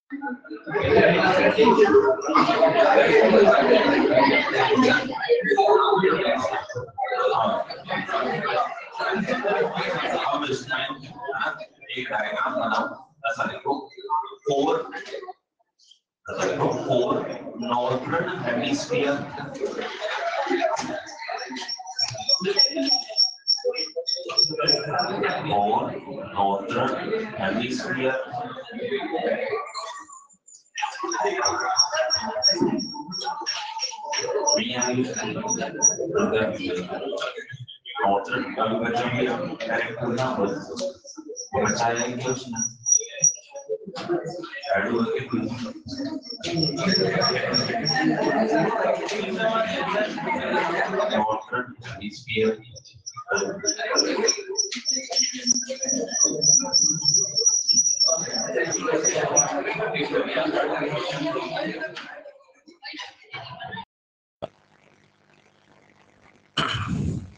अब इसमें एक डायग्राम बनाओ, ऐसा देखो फोर नॉर्थर्न हेमिस्फीयर और नॉर्थर्न हेमिस्फीयर नॉर्थर्न बच्चों के डायरेक्ट करना बच्चा है कुछ ना नॉर्थर्न हेमिस्फीयर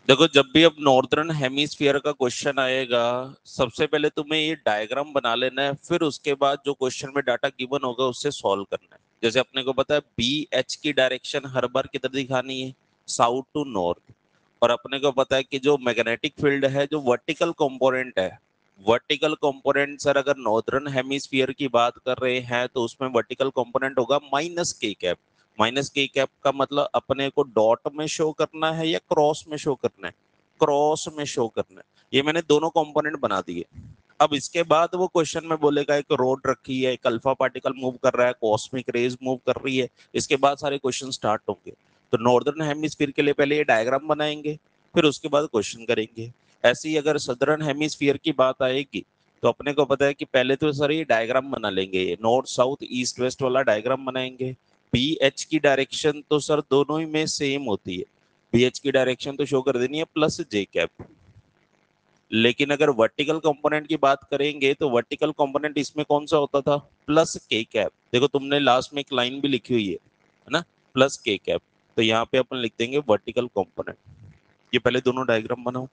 देखो, जब भी अब नॉर्दर्न हेमिस्फीयर का क्वेश्चन आएगा, सबसे पहले तुम्हें ये डायग्राम बना लेना है, फिर उसके बाद जो क्वेश्चन में डाटा गिवन होगा उससे सॉल्व करना है। जैसे अपने को पता है बी एच की डायरेक्शन हर बार किधर दिखानी है, साउथ टू नॉर्थ। और अपने को पता है कि जो मैग्नेटिक फील्ड है, जो वर्टिकल कंपोनेंट है, वर्टिकल कंपोनेंट सर अगर नॉर्दर्न हेमिस्फीयर की बात कर रहे हैं तो उसमें वर्टिकल कंपोनेंट होगा माइनस के कैप। माइनस के कैप का मतलब अपने को डॉट में शो करना है या क्रॉस में शो करना है? क्रॉस में शो करना है। ये मैंने दोनों कंपोनेंट बना दिए। अब इसके बाद वो क्वेश्चन में बोलेगा एक रोड रखी है, एक अल्फा पार्टिकल मूव कर रहा है, कॉस्मिक रेज मूव कर रही है। इसके बाद सारे क्वेश्चन स्टार्ट होंगे। तो नॉर्दर्न हेमिस्फीयर के लिए पहले ये डायग्राम बनाएंगे, फिर उसके बाद क्वेश्चन करेंगे। ऐसे ही अगर सदर्न हेमिस्फीयर की बात आएगी तो अपने को पता है कि पहले तो सर ये डायग्राम बना लेंगे, नॉर्थ साउथ ईस्ट वेस्ट वाला डायग्राम बनाएंगे। बी एच की डायरेक्शन तो सर दोनों ही में सेम होती है। बी एच की डायरेक्शन तो शो कर देनी है प्लस जे कैप। लेकिन अगर वर्टिकल कंपोनेंट की बात करेंगे तो वर्टिकल कंपोनेंट इसमें कौन सा होता था? प्लस के कैप। देखो तुमने लास्ट में एक लाइन भी लिखी हुई है ना, प्लस के कैप। तो यहाँ पे अपन लिख देंगे वर्टिकल कंपोनेंट। ये पहले दोनों डायग्राम बनाओ।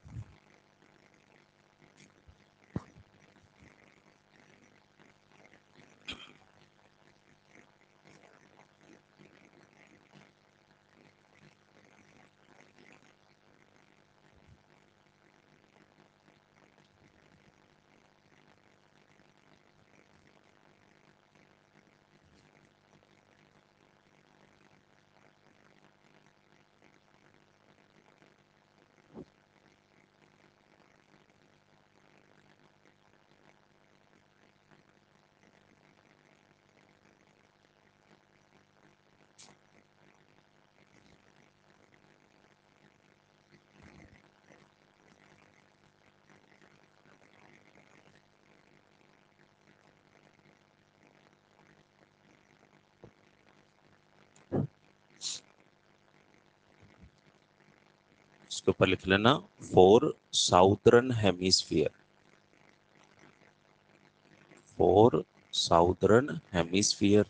इसके ऊपर लिख लेना for southern hemisphere. For southern hemisphere.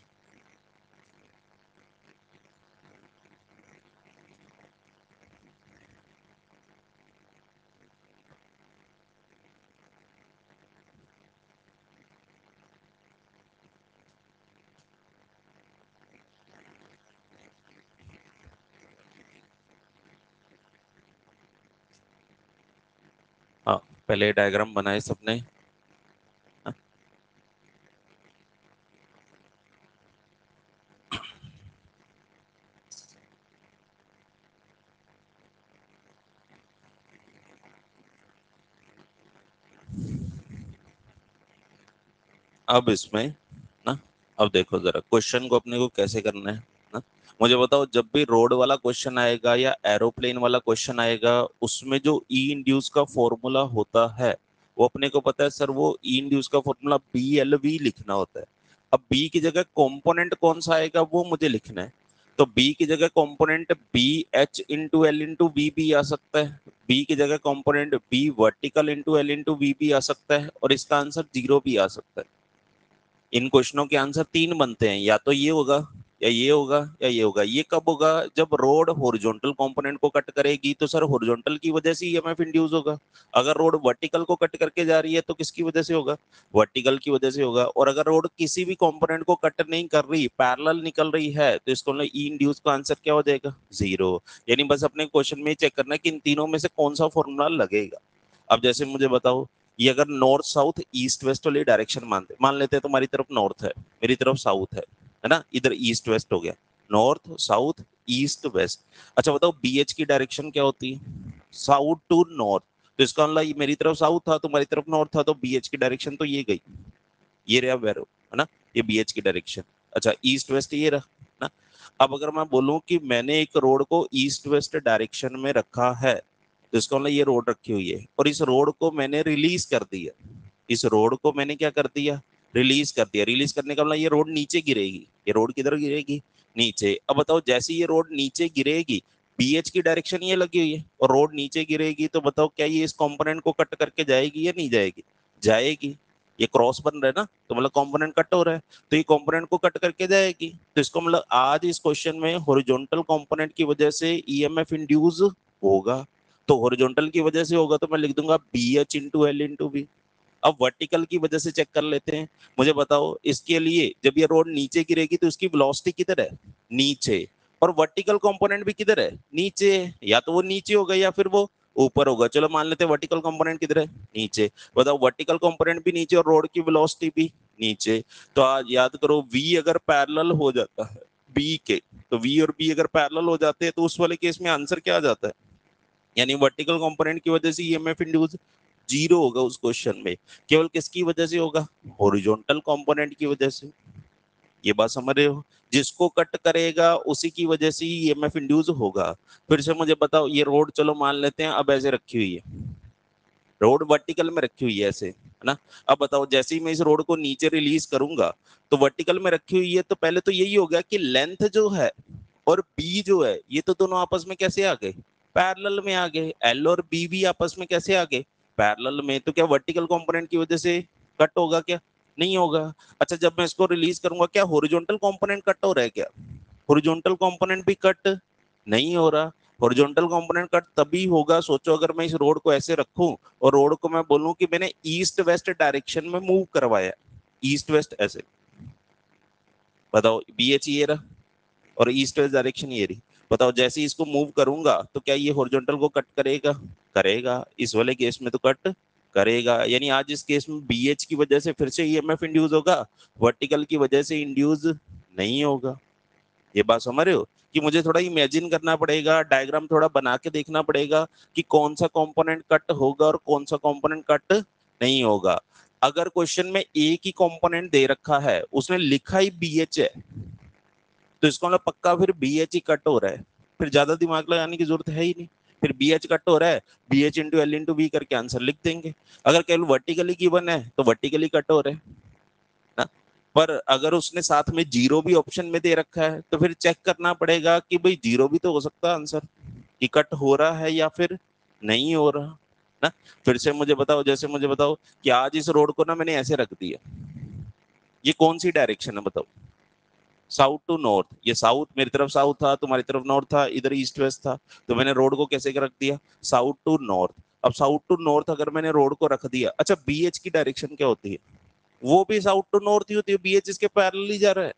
हाँ, पहले डायग्राम बनाए सबने। हाँ, अब इसमें ना, अब देखो जरा क्वेश्चन को अपने को कैसे करना है ना। मुझे बताओ, जब भी रोड वाला क्वेश्चन आएगा या एरोप्लेन वाला क्वेश्चन आएगा, उसमें जो ई इंड्यूस का फॉर्मूला होता है वो अपने को पता है सर, वो ई इंड्यूस का फॉर्मूला बी एल वी लिखना होता है। अब बी की जगह कंपोनेंट कौन सा आएगा वो मुझे लिखना है। तो बी की जगह component B H into L into V भी आ सकता है। बी की जगह component B vertical into L into V भी आ सकता है, और इसका आंसर जीरो भी आ सकता है। इन क्वेश्चनों के आंसर तीन बनते हैं, या तो ये होगा या ये होगा या ये होगा। ये कब होगा? जब रोड हॉरिजॉन्टल कंपोनेंट को कट करेगी तो सर हॉरिजॉन्टल की वजह से ईएमएफ इंड्यूस होगा। अगर रोड वर्टिकल को कट करके जा रही है तो किसकी वजह से होगा? वर्टिकल की वजह से होगा। और अगर रोड किसी भी कंपोनेंट को कट नहीं कर रही, पैरेलल निकल रही है, तो इसको मतलब ई इंड्यूस का आंसर क्या हो जाएगा? 0। यानी बस अपने क्वेश्चन में चेक करना है कि इन तीनों में से कौन सा फॉर्मूला लगेगा। अब जैसे मुझे बताओ, ये अगर नॉर्थ साउथ ईस्ट वेस्ट वाली डायरेक्शन मान लेते हैं, तुम्हारी तरफ नॉर्थ है, मेरी तरफ साउथ है ना, इधर ईस्ट वेस्ट हो गया, नॉर्थ साउथ ईस्ट वेस्ट। अच्छा बताओ बीएच की डायरेक्शन क्या होती है? South to north. तो इसका मतलब मेरी तरफ साउथ था, तुम्हारी तरफ नॉर्थ था, तो बीएच की डायरेक्शन तो ये गई, ये रहा वैरो, है ना, ये बीएच की डायरेक्शन। अच्छा ईस्ट वेस्ट ये रहा ना। अब अगर मैं बोलूं कि मैंने एक रोड को ईस्ट वेस्ट डायरेक्शन में रखा है, तो इसका मतलब ये रोड रखी हुई है और इस रोड को मैंने रिलीज कर दिया, इस रोड को मैंने क्या कर दिया? रिलीज कर दिया। रिलीज करने का मतलब ये रोड नीचे गिरेगी। ये रोड किधर गिरेगी? नीचे। अब बताओ जैसे ये रोड नीचे गिरेगी, बीएच की डायरेक्शन ये लगी हुई है और रोड नीचे गिरेगी, तो बताओ क्या ये इस कंपोनेंट को कट करके जाएगी या नहीं जाएगी? जाएगी। ये क्रॉस बन रहा है ना, तो मतलब कंपोनेंट कट हो रहा है, तो ये कंपोनेंट को कट करके जाएगी। तो इसको मतलब आज इस क्वेश्चन में हॉरिजॉन्टल कंपोनेंट की वजह से ईएमएफ इंड्यूस होगा। तो हॉरिजॉन्टल की वजह से होगा तो मैं लिख दूंगा B H into L into B. अब वर्टिकल की वजह से चेक कर लेते हैं। मुझे बताओ इसके लिए जब ये रोड नीचे गिरेगी तो इसकी वेलोसिटी किधर है? नीचे। और वर्टिकल कंपोनेंट भी किधर है? नीचे। या तो वो नीचे होगा या फिर वो ऊपर होगा। चलो मान लेते हैं वर्टिकल कंपोनेंट किधर है? नीचे। बताओ वर्टिकल कंपोनेंट भी नीचे और रोड की वेलोसिटी भी नीचे। तो आज याद करो, वी अगर पैरेलल हो जाता है बी के, तो वी और बी अगर पैरेलल हो जाते हैं तो उस वाले केस में आंसर क्या आ जाता है? यानी वर्टिकल कंपोनेंट की वजह से ईएमएफ इंड्यूस 0 होगा उस क्वेश्चन में। केवल किसकी वजह से होगा? हॉरिजॉन्टल कंपोनेंट की वजह से। ये बात समझ रहे हो? जिसको कट करेगा उसी की वजह से ही ईएमएफ इंड्यूस होगा। फिर से मुझे बताओ, ये रोड चलो मान लेते हैं अब ऐसे रखी हुई है, रोड वर्टिकल में रखी हुई है ऐसे, है ना। अब बताओ जैसे ही मैं इस रोड को नीचे रिलीज करूंगा, तो वर्टिकल में रखी हुई है, तो पहले तो यही हो गया कि लेंथ जो है और बी जो है ये तो दोनों आपस में कैसे आ गए? पैरेलल में आ गए। एल और बी भी आपस में कैसे आ गए? पैरेलल में। तो क्या वर्टिकल कंपोनेंट की वजह से कट होगा क्या? नहीं होगा। अच्छा जब मैं इसको रिलीज करूंगा, क्या हॉरिजॉन्टल कंपोनेंट कट हो रहा है क्या? हॉरिजॉन्टल कंपोनेंट भी कट नहीं हो रहा। हॉरिजॉन्टल कंपोनेंट कट तभी होगा, सोचो अगर मैं इस रोड को ऐसे रखूं और रोड को मैं बोलूं कि मैंने ईस्ट वेस्ट डायरेक्शन में मूव करवाया, ईस्ट वेस्ट ऐसे। बताओ बीएच ये रहा और ईस्ट वेस्ट डायरेक्शन ये रही। बताओ जैसे ही इसको मूव करूंगा तो क्या ये हॉरिजॉन्टल को कट करेगा? करेगा। इस वाले केस में तो कट करेगा। यानी आज इस केस में बीएच की वजह से फिर से ईएमएफ इंड्यूस होगा, वर्टिकल की वजह से इंड्यूस नहीं होगा। ये बात समझ रहे हो कि मुझे थोड़ा इमेजिन करना पड़ेगा, डायग्राम थोड़ा बना के देखना पड़ेगा कि कौन सा कंपोनेंट कट होगा और कौन सा कंपोनेंट कट नहीं होगा। अगर क्वेश्चन में एक ही कंपोनेंट दे रखा है, उसने लिखा ही बीएच है, तो इसका मतलब पक्का फिर बीएच ही कट हो रहा है, फिर ज्यादा दिमाग लगाने की जरूरत है ही नहीं। फिर बीएच कट हो रहा है, BH into L into B करके आंसर लिख देंगे। अगर केवल वर्टिकली गिवन है तो वर्टिकली कट हो रहे हैं ना। पर अगर उसने साथ में जीरो भी ऑप्शन में दे रखा है तो फिर चेक करना पड़ेगा कि भाई जीरो भी तो हो सकता है आंसर, कि कट हो रहा है या फिर नहीं हो रहा ना। फिर से मुझे बताओ, जैसे मुझे बताओ कि आज इस रोड को ना मैंने ऐसे रख दिया, ये कौन सी डायरेक्शन है बताओ? South to north. ये साउथ, मेरी तरफ साउथ था, तुम्हारी तरफ नॉर्थ था, इधर ईस्ट वेस्ट था। तो मैंने रोड को कैसे रख दिया? South to north. अब साउथ टू नॉर्थ अगर मैंने रोड को रख दिया, अच्छा बीएच की डायरेक्शन क्या होती है? वो भी साउथ टू नॉर्थ ही होती है। बीएच इसके पैरेलल ही जा रहा है,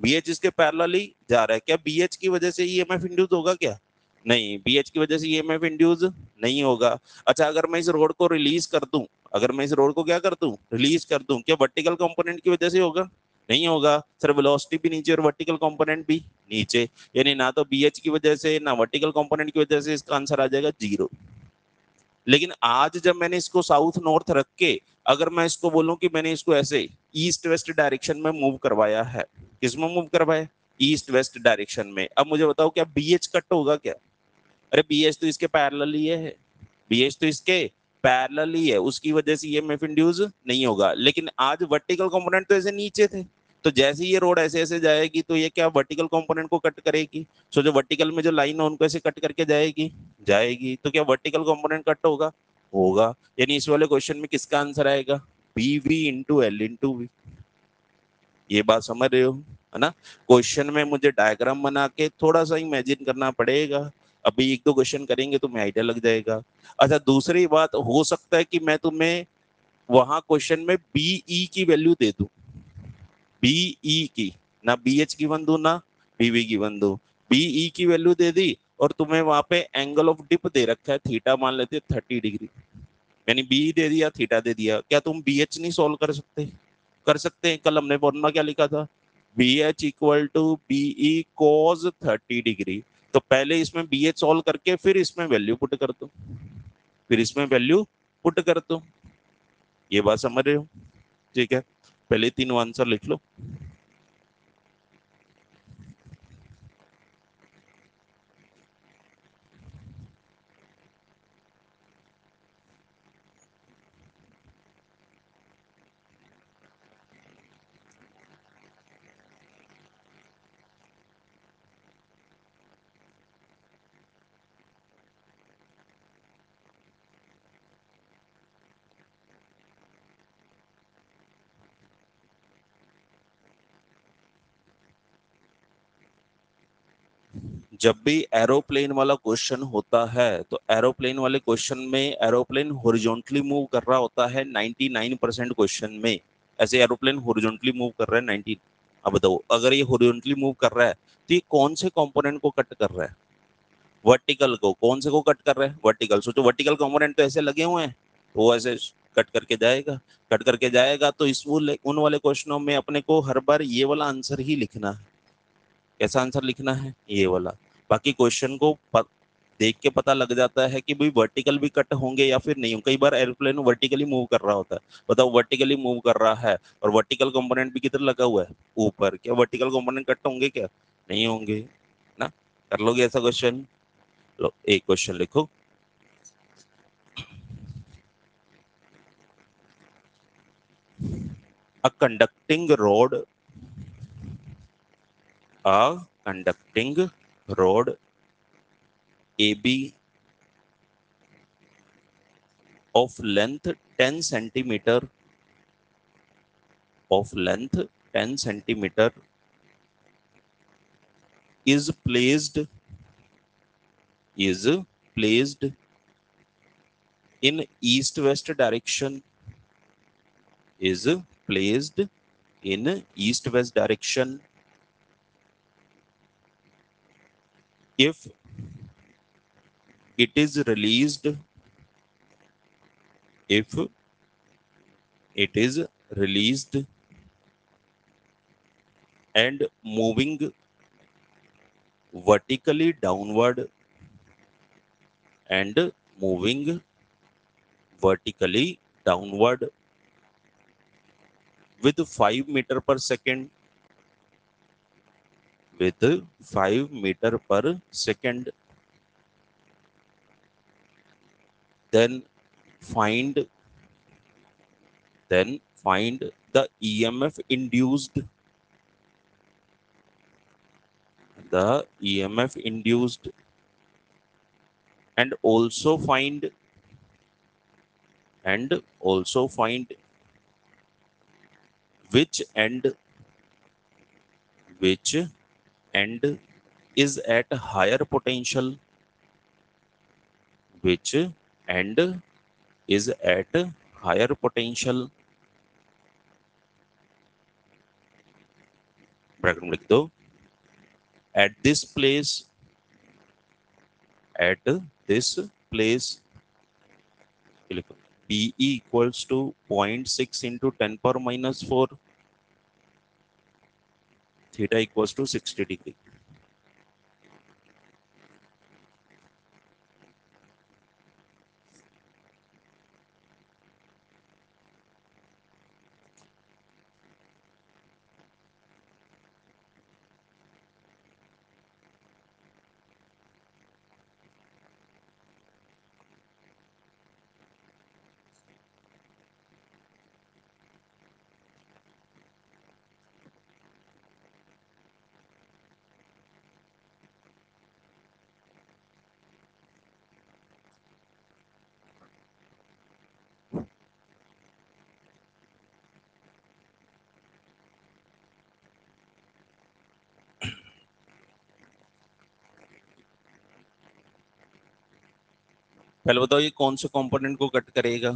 बीएच इसके पैरेलल ही जा रहा है। क्या बीएच की वजह से ईएमएफ इंड्यूस होगा क्या? नहीं, बीएच की वजह से ईएमएफ इंड्यूस नहीं होगा। अच्छा अगर मैं इस रोड को रिलीज कर दूं, अगर मैं इस रोड को क्या कर दूं? रिलीज कर दूं, क्या वर्टिकल कंपोनेंट की वजह से होगा? नहीं होगा। सर वेलोसिटी भी नीचे और वर्टिकल कंपोनेंट भी नीचे, यानी ना तो बीएच की वजह से ना वर्टिकल कंपोनेंट की वजह से इसका आंसर आ जाएगा 0। लेकिन आज जब मैंने इसको साउथ नॉर्थ रख के, अगर मैं इसको बोलूं कि मैंने इसको ऐसे ईस्ट वेस्ट डायरेक्शन में मूव करवाया है, किस में मूव करवाया? ईस्ट वेस्ट डायरेक्शन में। अब मुझे बताओ क्या बीएच कट होगा क्या? अरे बीएच तो इसके पैरेलल ही है, बीएच तो इसके पैरेलल ही है, उसकी वजह से ईएमएफ इंड्यूस नहीं होगा। लेकिन आज वर्टिकल कंपोनेंट तो ऐसे नीचे थे, तो जैसे ये रोड ऐसे ऐसे जाएगी तो ये क्या वर्टिकल कंपोनेंट को कट करेगी? सो जो वर्टिकल में जो लाइन है उनको ऐसे कट करके जाएगी, जाएगी। तो क्या वर्टिकल कंपोनेंट कट होगा? होगा। यानी इस वाले क्वेश्चन में किसका आंसर आएगा? B V into L into V. ये बात समझ रहे हो? है ना। क्वेश्चन में मुझे डायग्राम बना के थोड़ा सा इमेजिन करना पड़ेगा, अभी एक दो क्वेश्चन करेंगे तो मैं आइडिया लग जाएगा। अच्छा, दूसरी बात, हो सकता है कि मैं तुम्हें वहां क्वेश्चन में बीई की वैल्यू दे दूं, बीई की, ना बी एच गिवन दू ना बी वी गिवन दू, बीई की वैल्यू दे दी, और तुम्हें वहां पे एंगल ऑफ डिप दे रखा है थीटा, मान लेते 30 डिग्री, यानी बी दे दिया थीटा दे दिया, क्या तुम बी एच नहीं सॉल्व कर सकते? कर सकते हैं। कल हमने फॉर्मूला क्या लिखा था, B H equal to BE cos 30 degree. तो पहले इसमें बी एच सॉल्व करके फिर इसमें वैल्यू पुट कर दो, फिर इसमें वैल्यू पुट कर दो। ये बात समझ रहे हो? ठीक है, पहले तीनों आंसर लिख लो। जब भी एरोप्लेन वाला क्वेश्चन होता है तो एरोप्लेन वाले क्वेश्चन में एरोप्लेन हॉरिजॉन्टली मूव कर रहा होता है 99% क्वेश्चन में। ऐसे एरोप्लेन हॉरिजॉन्टली मूव कर रहा है 90। अब बताओ, अगर ये हॉरिजॉन्टली मूव कर रहा है तो ये कौन से कंपोनेंट को कट कर रहा है? वर्टिकल को। कौन से को कट कर रहा है? वर्टिकल। सोचो, वर्टिकल कंपोनेंट तो ऐसे लगे हुए हैं, तो वो ऐसे कट करके जाएगा, कट करके जाएगा। तो इस उन वाले क्वेश्चनों में अपने को हर बार ये वाला आंसर ही लिखना है। कैसा आंसर लिखना है? ये वाला। बाकी क्वेश्चन को देख के पता लग जाता है कि भाई वर्टिकल भी कट होंगे या फिर नहीं। कई बार एरोप्लेन वर्टिकली मूव कर रहा होता है, बताओ वर्टिकली मूव कर रहा है और वर्टिकल कंपोनेंट भी किधर लगा हुआ है? ऊपर। क्या वर्टिकल कंपोनेंट कट होंगे? क्या नहीं होंगे ना। कर लोगे ऐसा क्वेश्चन? लो, एक क्वेश्चन लिखो। A conducting rod, a conducting rod A B of length 10 centimeter, of length 10 centimeter is placed, is placed in east west direction, is placed in east west direction if it is released, if it is released and moving vertically downward, and moving vertically downward with 5 meter per second, with 5 meter per second, then find, then find the EMF induced, the EMF induced, and also find, and also find which end, which end is at higher potential, which end is at higher potential। Bracket में लिख दो, at this place, at this place, ये लिखो, PE equals to 0.6 into 10 power minus 4, theta equals to 60 degree। पहले बताओ ये कौन से कंपोनेंट को कट करेगा?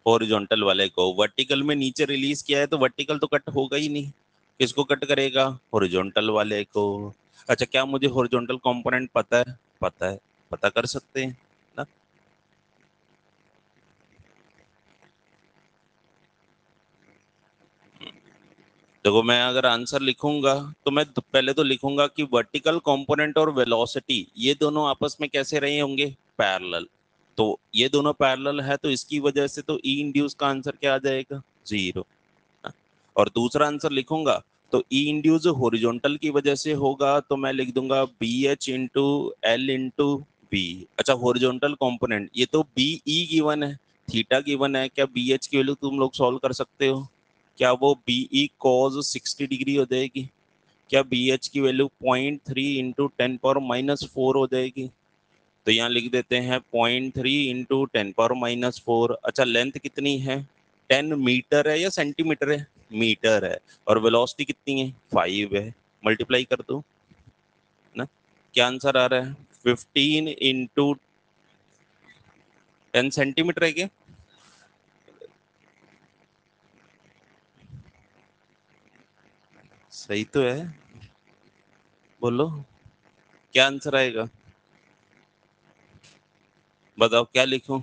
हॉरिजॉन्टल वाले को। वर्टिकल में नीचे रिलीज किया है तो वर्टिकल तो कट होगा ही नहीं। किसको कट करेगा? हॉरिजॉन्टल वाले को। अच्छा, क्या मुझे हॉरिजॉन्टल कंपोनेंट पता है? पता है, पता कर सकते हैं ना। देखो, मैं अगर आंसर लिखूंगा तो मैं पहले तो लिखूंगा कि वर्टिकल कंपोनेंट और वेलोसिटी ये दोनों आपस में कैसे रहे होंगे? पैरेलल। तो ये दोनों पैरेलल है तो इसकी वजह से तो ई इंड्यूस का आंसर क्या आ जाएगा? 0। और दूसरा आंसर लिखूंगा तो ई इंड्यूस हॉरिजॉन्टल की वजह से होगा तो मैं लिख दूंगा B H into L into B. अच्छा, हॉरिजॉन्टल कंपोनेंट ये तो बी ई गिवन है, थीटा गिवन है। क्या बी एच की वैल्यू तुम लोग सॉल्व कर सकते हो? क्या वो बी ई कॉज 60 डिग्री हो जाएगी? क्या बी एच की वैल्यू 0.3 इंटू 10⁻⁻⁴ हो जाएगी? तो यहाँ लिख देते हैं 0.3 इंटू 10⁻⁴। अच्छा, लेंथ कितनी है? 10 मीटर है या सेंटीमीटर है? मीटर है। और वेलोसिटी कितनी है? 5 है। मल्टीप्लाई कर दो ना। क्या आंसर आ रहा है? 15 इंटू 10 सेंटीमीटर है क्या? सही तो है। बोलो, क्या आंसर आएगा? बताओ क्या लिखूं?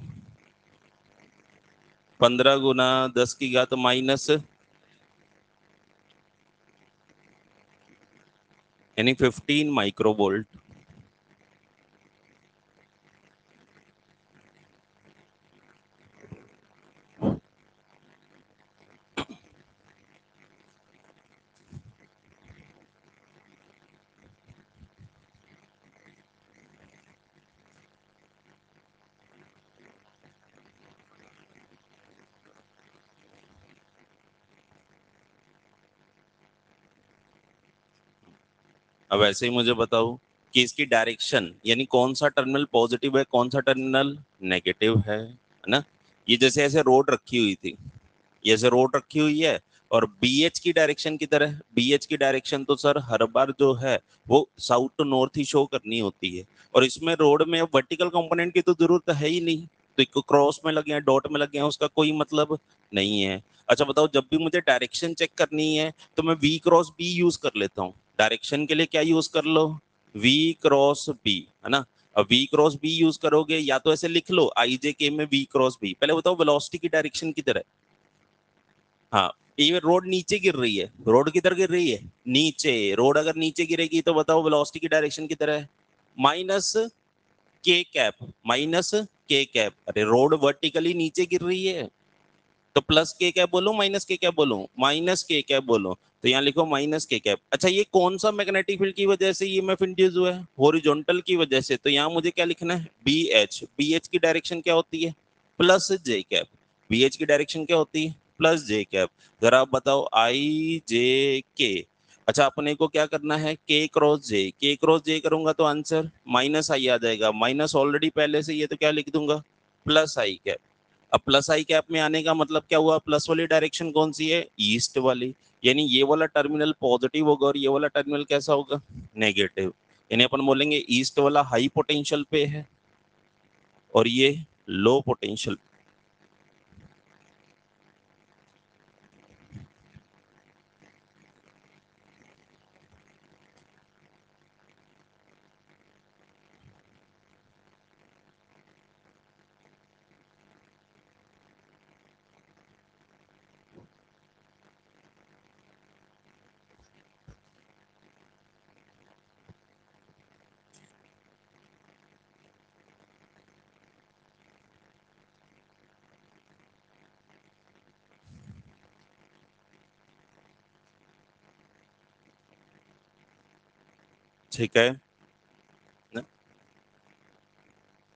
15 × 10⁻⁻, यानी 15 माइक्रोवोल्ट। अब ऐसे ही मुझे बताओ कि इसकी डायरेक्शन यानी कौन सा टर्मिनल पॉजिटिव है, कौन सा टर्मिनल नेगेटिव है ना। ये जैसे ऐसे रोड रखी हुई थी, ये ऐसे रोड रखी हुई है और बीएच की डायरेक्शन की तरह। बीएच की डायरेक्शन तो सर हर बार जो है वो साउथ टू नॉर्थ ही शो करनी होती है। और इसमें रोड में वर्टिकल कंपोनेंट की तो जरूरत है ही नहीं, तो एक क्रॉस में लगे हैं, डॉट में लगे हैं, उसका कोई मतलब नहीं है। अच्छा बताओ, जब भी मुझे डायरेक्शन चेक करनी है तो मैं वी क्रॉस बी यूज कर लेता हूँ। डायरेक्शन के लिए क्या यूज कर लो? वी क्रॉस बी, है ना। अब वी क्रॉस बी यूज करोगे या तो ऐसे लिख लो आई जे के में वी क्रॉस बी। पहले बताओ वेलोसिटी की डायरेक्शन किधर है? हाँ, ये रोड नीचे गिर रही है। रोड किधर गिर रही है? नीचे। रोड अगर नीचे गिरेगी तो बताओ वेलोसिटी की डायरेक्शन किधर है? माइनस के कैप। माइनस के कैप। अरे रोड वर्टिकली नीचे गिर रही है तो प्लस के कैप बोलो, माइनस के कैप बोलो? माइनस के कैप बोलो। तो यहाँ लिखो माइनस के कैप। अच्छा, ये कौन सा मैग्नेटिक फील्ड की वजह से ये में इंड्यूस हुआ है? हॉरिजॉन्टल की वजह से। तो यहाँ मुझे क्या लिखना है? B H. बी एच की डायरेक्शन क्या होती है? Plus J cap. B H की डायरेक्शन क्या होती है? Plus J cap. जरा आप बताओ आई जे के। अच्छा, अपने को क्या करना है? के क्रॉस जे। के क्रॉस जे करूंगा तो आंसर माइनस आई आ जाएगा। माइनस ऑलरेडी पहले से ये, तो क्या लिख दूंगा? प्लस आई कैप। अब प्लस आई कैप में आने का मतलब क्या हुआ? प्लस वाली डायरेक्शन कौन सी है? ईस्ट वाली। यानी ये वाला टर्मिनल पॉजिटिव होगा और ये वाला टर्मिनल कैसा होगा? नेगेटिव। यानी अपन बोलेंगे ईस्ट वाला हाई पोटेंशियल पे है और ये लो पोटेंशियल। ठीक है ना?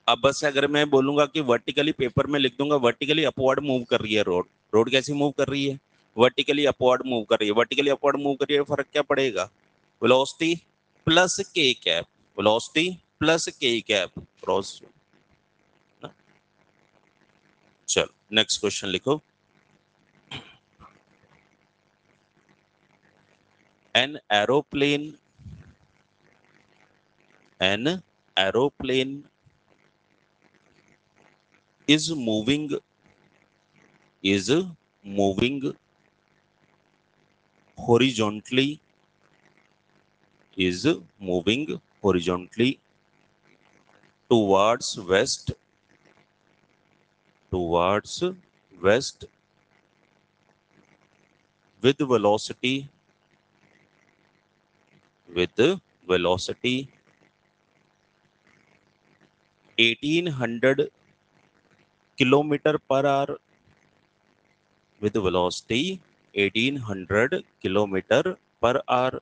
अब बस अगर मैं बोलूंगा कि वर्टिकली, पेपर में लिख दूंगा वर्टिकली अपवर्ड मूव कर रही है रोड। रोड कैसी मूव कर रही है? वर्टिकली अपवर्ड मूव कर रही है। वर्टिकली अपवर्ड मूव कर रही है, फर्क क्या पड़ेगा? वेलोसिटी प्लस के कैप। वेलोसिटी प्लस के कैप क्रॉस। चलो नेक्स्ट क्वेश्चन लिखो। An aeroplane, an aeroplane is moving horizontally, is moving horizontally towards west with velocity 1800 kilometer per hour, with velocity 1800 kilometer per hour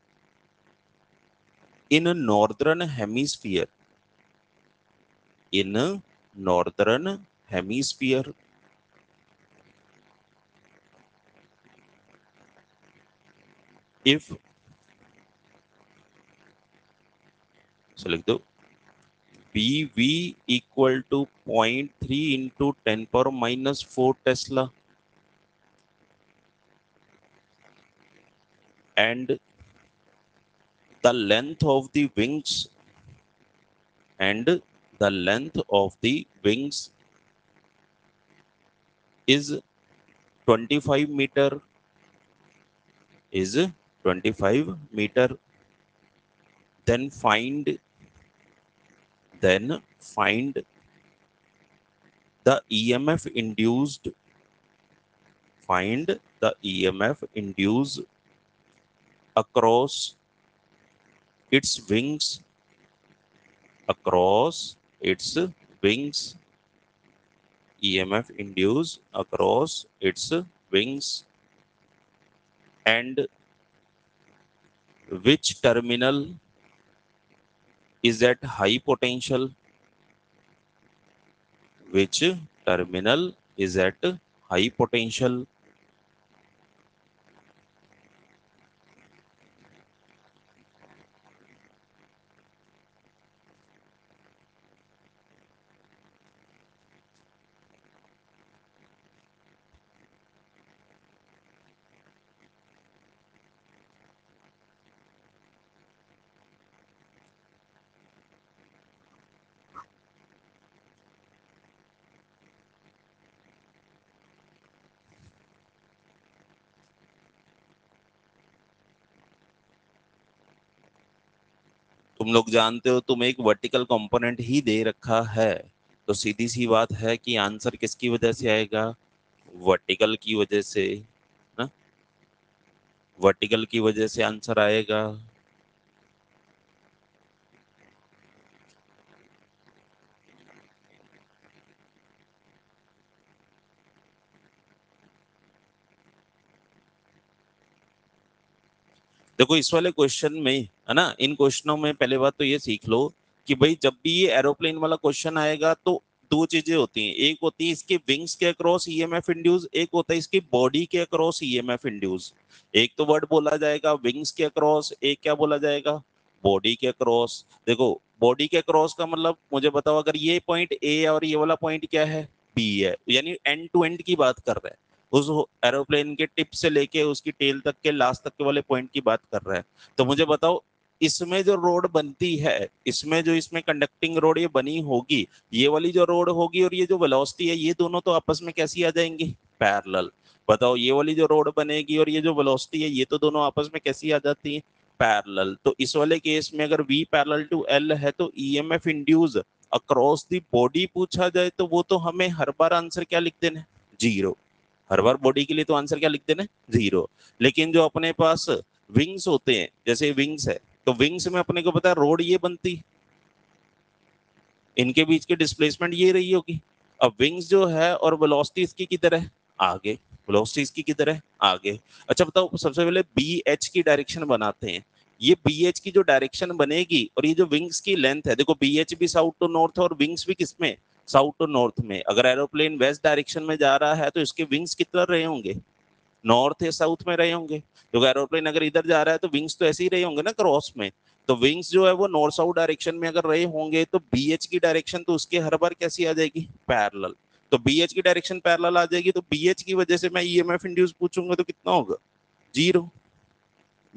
in a northern hemisphere, in a northern hemisphere. If so लिख दो BV equal to 0.3 into 10 power minus 4 Tesla, and the length of the wings is 25 meter, is 25 meter. Then find the EMF induced, across its wings, EMF induced across its wings, and which terminal is at high potential, which terminal is at high potential. तुम लोग जानते हो तुम्हें एक vertical component ही दे रखा है, तो सीधी सी बात है कि आंसर किसकी वजह से आएगा, वर्टिकल की वजह से ना, वर्टिकल की वजह से आंसर आएगा। देखो इस वाले क्वेश्चन में है ना, इन क्वेश्चनों में पहले बात तो ये सीख लो कि भाई जब भी ये एरोप्लेन वाला क्वेश्चन आएगा तो दो चीजें होती हैं, एक होती है इसके विंग्स के अक्रॉस ईएमएफ इंड्यूस, एक होता है इसकी बॉडी के अक्रॉस ईएमएफ इंड्यूस। एक तो वर्ड बोला जाएगा विंग्स के अक्रॉस, एक क्या बोला जाएगा, बॉडी के अक्रॉस। देखो बॉडी के अक्रॉस का मतलब मुझे बताओ, अगर ये पॉइंट ए और ये वाला पॉइंट क्या है, बी है, यानी एंड टू एंड की बात कर रहे हैं, उस एरोप्लेन के टिप से लेके उसकी टेल तक के लास्ट तक के वाले पॉइंट की बात कर रहा है। तो मुझे बताओ इसमें जो रोड बनती है, इसमें कंडक्टिंग रोड ये बनी होगी, ये वाली जो रोड होगी और ये जो वेलोसिटी है, ये दोनों तो आपस में कैसी आ जाएंगी, पैरेलल। बताओ ये वाली जो रोड बनेगी और ये जो वेलोसिटी है, ये तो दोनों आपस में कैसी आ जाती है, पैरेलल। तो इस वाले केस में अगर V पैरेलल टू L है तो EMF induce across the body पूछा जाए तो वो तो हमें हर बार आंसर क्या लिख देना, जीरो। हर बार बॉडी के लिए तो आंसर क्या लिख देना, जीरो। लेकिन जो अपने पास विंग्स होते हैं, जैसे विंग्स है, तो विंग्स में अपने को पता है रोड ये बनती, इनके बीच की डिस्प्लेसमेंट ये रही होगी। अब विंग्स जो है और वेलोसिटी इसकी किधर है, आगे, वेलोसिटी इसकी किधर है, आगे। अच्छा बताओ सबसे पहले BH की डायरेक्शन बनाते हैं। ये BH की जो डायरेक्शन बनेगी और ये जो विंग्स की लेंथ है, देखो BH भी साउथ टू नॉर्थ और विंग्स भी किसमें, साउथ टू नॉर्थ में। अगर एरोप्लेन वेस्ट डायरेक्शन में जा रहा है तो इसके विंग्स कितना रहे होंगे, नॉर्थ या साउथ में रहे होंगे। क्योंकि एरोप्लेन अगर इधर जा रहा है तो विंग्स तो ऐसे ही रहे होंगे ना क्रॉस में, तो विंग्स जो है वो नॉर्थ साउथ डायरेक्शन में अगर रहे होंगे तो BH की डायरेक्शन तो उसके हर बार कैसी आ जाएगी, पैरेलल। तो BH की डायरेक्शन पैरेलल आ जाएगी, तो BH की वजह से मैं EMF इंड्यूस पूछूंगा तो कितना होगा, जीरो।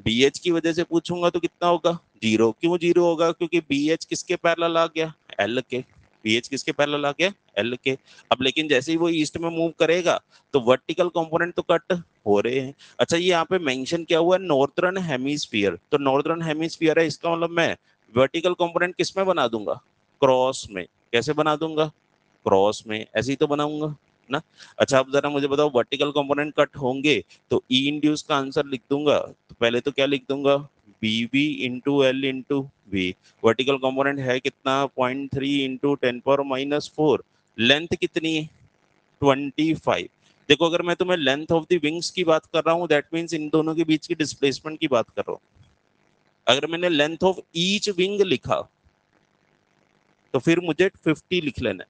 BH की वजह से पूछूंगा तो कितना होगा, जीरो। क्यों जीरो होगा, क्योंकि BH किसके पैरेलल आ गया, L के। BH किसके पैरेलल आ गया, L के। अब लेकिन जैसे ही वो ईस्ट में मूव करेगा तो वर्टिकल कंपोनेंट तो कट हो रहे हैं। अच्छा ये यहाँ पे मेंशन क्या हुआ है, नॉर्थर्न हेमिस्फीयर, तो नॉर्थर्न हेमिस्फीयर है, इसका मतलब मैं वर्टिकल कंपोनेंट किस में बना दूंगा, क्रॉस में। कैसे बना दूंगा, क्रॉस में, ऐसे ही तो बनाऊंगा ना। अच्छा अब जरा मुझे बताओ वर्टिकल कंपोनेंट कट होंगे तो ई इंड्यूस का आंसर लिख दूंगा, तो पहले तो क्या लिख दूंगा, B V into L into V. Vertical component है कितना, 0.3 इंटू 10⁻⁴। लेंथ कितनी है, 25। देखो अगर मैं तुम्हें लेंथ ऑफ द विंग्स की बात कर रहा हूँ दैट मीन्स इन दोनों के बीच की डिस्प्लेसमेंट की बात कर रहा हूँ। अगर मैंने लेंथ ऑफ ईच विंग लिखा तो फिर मुझे 50 लिख लेना है,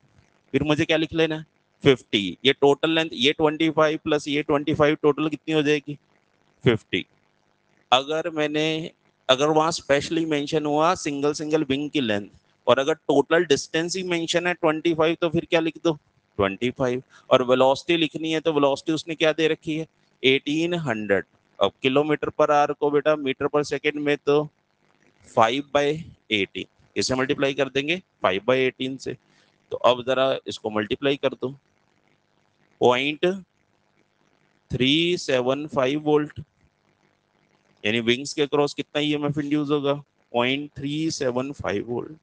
फिर मुझे क्या लिख लेना है, 50। ये टोटल लेंथ, ये 25 प्लस ये 25 टोटल कितनी हो जाएगी, 50। अगर मैंने, अगर वहां स्पेशली मेंशन हुआ सिंगल सिंगल विंग की लेंथ, और अगर टोटल डिस्टेंस ही मेंशन है 25, तो फिर क्या लिख दो, 25। और वेलोसिटी लिखनी है तो वेलोसिटी उसने क्या दे रखी है, 1800। अब किलोमीटर पर आवर को बेटा मीटर पर सेकेंड में तो 5/18, इसे मल्टीप्लाई कर देंगे 5/18 से। तो अब जरा इसको मल्टीप्लाई कर दो, 0.375 वोल्ट, यानी विंग्स के क्रॉस कितना ईएमएफ इंड्यूस होगा, 0.375 वोल्ट।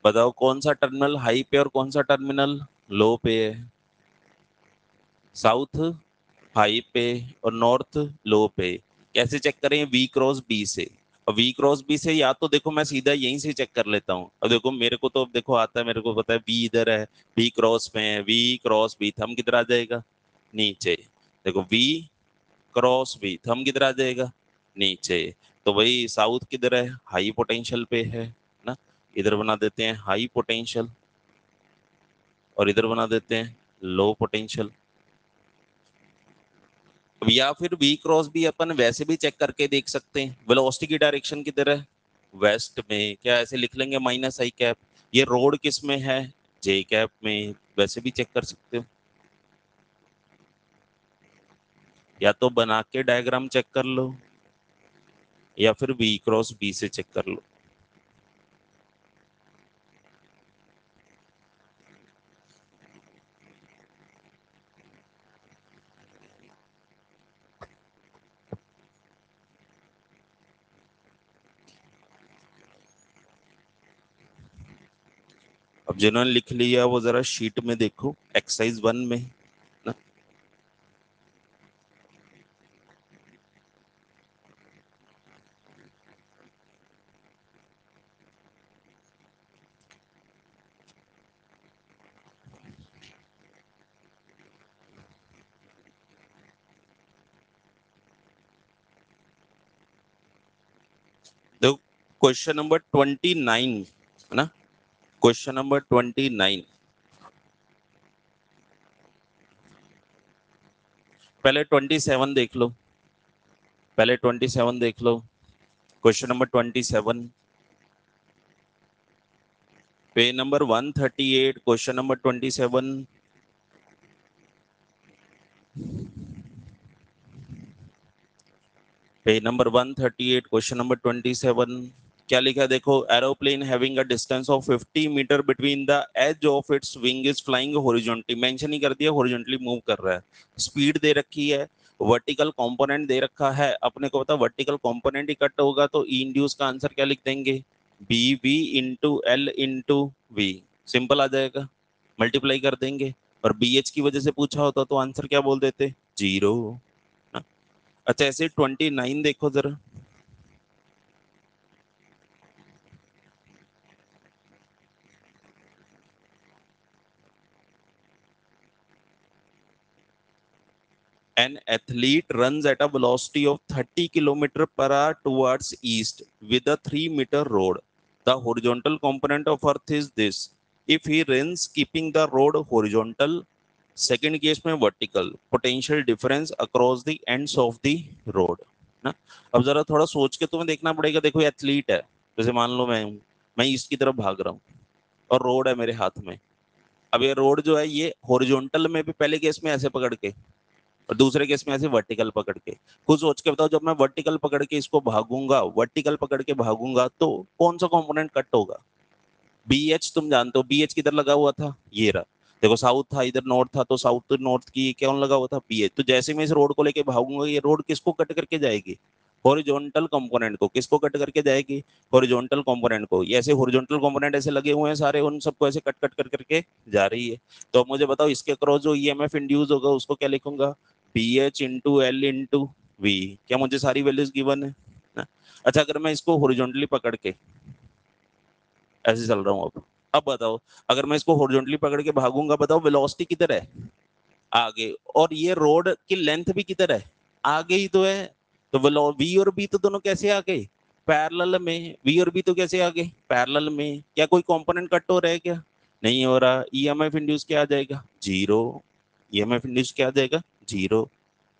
बताओ कौन सा टर्मिनल हाई पे और कौन सा टर्मिनल लो पे है, साउथ हाई पे और नॉर्थ लो पे। कैसे चेक करें, वी क्रॉस बी से। अब वी क्रॉस बी से या तो देखो मैं सीधा यहीं से चेक कर लेता हूँ, अब देखो मेरे को तो अब देखो आता है, मेरे को पता है वी इधर है, वी क्रॉस में है, वी क्रॉस बी, थम किधर आ जाएगा, नीचे। देखो वी क्रॉस बी, थम किधर आ जाएगा, नीचे। तो भाई साउथ किधर है, हाई पोटेंशियल पे है ना, इधर बना देते हैं हाई पोटेंशियल और इधर बना देते हैं लो पोटेंशियल। या फिर वी क्रॉस भी अपन वैसे भी चेक करके देख सकते हैं, वेलोसिटी की डायरेक्शन किधर है, वेस्ट में, क्या ऐसे लिख लेंगे -i कैप। ये रोड किस में है, जे कैप में, वैसे भी चेक कर सकते हो, या तो बना के डायग्राम चेक कर लो या फिर वी क्रॉस बी से चेक कर लो। अब जिन्होंने लिख लिया वो जरा शीट में देखो, एक्सरसाइज 1 में ना। देखो क्वेश्चन नंबर 29 है ना, क्वेश्चन नंबर 29। पहले 27 देख लो, पहले 27 देख लो, question number 27, page number 138, question number 27। Page number 138, question number 27। क्या लिखा है देखो, aeroplane having a distance of 50 metre between the edge of its wing is flying horizontally, mention ही कर दिया हॉरिजॉन्टली मूव कर रहा है। स्पीड दे रखी है, वर्टिकल कंपोनेंट दे रखा है, अपने को पता वर्टिकल कंपोनेंट ही कट होगा तो ई इंड्यूस का आंसर क्या लिख देंगे, B V into L into V, simple आ जाएगा, मल्टीप्लाई कर देंगे। और बी एच की वजह से पूछा होता तो आंसर क्या बोल देते, 0। अच्छा ऐसे 29 देखो जरा, An athlete runs at a velocity of 30 km per hour towards east with a 3-meter rod. The horizontal component of Earth is this. If he runs keeping the rod horizontal, second case में vertical, potential difference across the ends of the rod ना। अब जरा थोड़ा सोच के तुम्हें देखना पड़ेगा। देखो एथलीट है, जैसे मान लो मैं ईस्ट की तरफ भाग रहा हूँ और रोड है मेरे हाथ में। अब ये रोड जो है ये हॉरिजॉन्टल में भी पहले केस में ऐसे पकड़ के और दूसरे केस में ऐसे वर्टिकल पकड़ के। खुद सोच के बताओ, जब मैं वर्टिकल पकड़ के इसको भागूंगा, वर्टिकल पकड़ के भागूंगा तो कौन सा कंपोनेंट कट होगा? BH तुम जानते हो, BH किधर लगा हुआ था? ये रहा। देखो साउथ था, इधर नॉर्थ था, तो साउथ नॉर्थ की कौन लगा हुआ था? BH। तो जैसे मैं इस रोड को लेके भागूंगा, ये रोड किसको कट करके जाएगी? हॉरिजॉन्टल कंपोनेंट को। किसको कट करके जाएगी? हॉरिजॉन्टल कंपोनेंट को। ये ऐसे हॉरिजॉन्टल कंपोनेंट ऐसे लगे हुए हैं सारे, उन सबको ऐसे कट कट कर करके जा रही है। तो अब मुझे बताओ इसके क्रॉस जो EMF इंड्यूस होगा उसको क्या लिखूंगा? BH into L into V। क्या मुझे सारी वैल्यूज गिवन है ना? अच्छा, अगर मैं इसको हॉरिजॉन्टली पकड़ के ऐसे चल रहा हूँ, अब बताओ अगर मैं इसको हॉरिजॉन्टली पकड़ के भागूंगा, बताओ वेलोसिटी किधर है? आगे। और ये रोड की लेंथ भी किधर है? आगे ही तो है। तो V और B तो दोनों कैसे आ गए? पैरेलल में। V और B तो कैसे आ गए? पैरेलल में। क्या कोई कंपोनेंट कट हो रहा है क्या? नहीं हो रहा। EMF इंड्यूस क्या आ जाएगा? जीरो। EMF इंड्यूस क्या आ जाएगा? जीरो।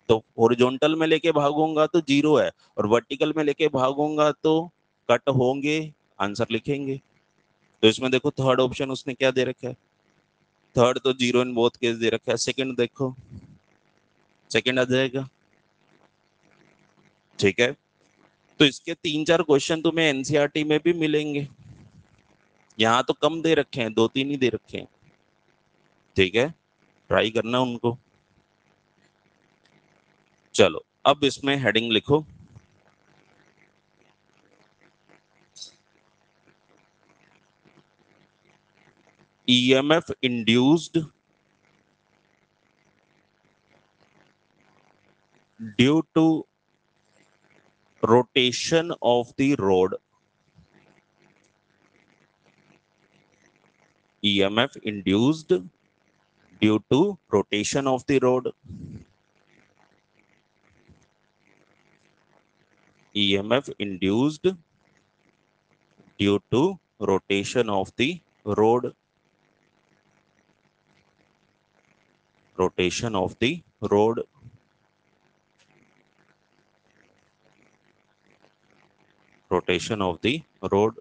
तो हॉरिजॉन्टल में लेके भागूंगा तो जीरो है, और वर्टिकल में लेके भागूंगा तो कट होंगे। आंसर लिखेंगे। तो इसमें देखो थर्ड ऑप्शन उसने क्या दे रखा है? थर्ड तो जीरो इन बोथ केस दे रखा है। सेकंड देखो, सेकंड आ जाएगा। ठीक है, तो इसके 3-4 क्वेश्चन तुम्हें एनसीईआरटी में भी मिलेंगे। यहाँ तो कम दे रखे हैं, 2-3 ही दे रखे हैं। ठीक है, ट्राई करना उनको। चलो अब इसमें हेडिंग लिखो, EMF induced due to rotation of the rod. EMF induced due to rotation of the rod. EMF induced due to rotation of the rod. Rotation of the rod. Rotation of the rod.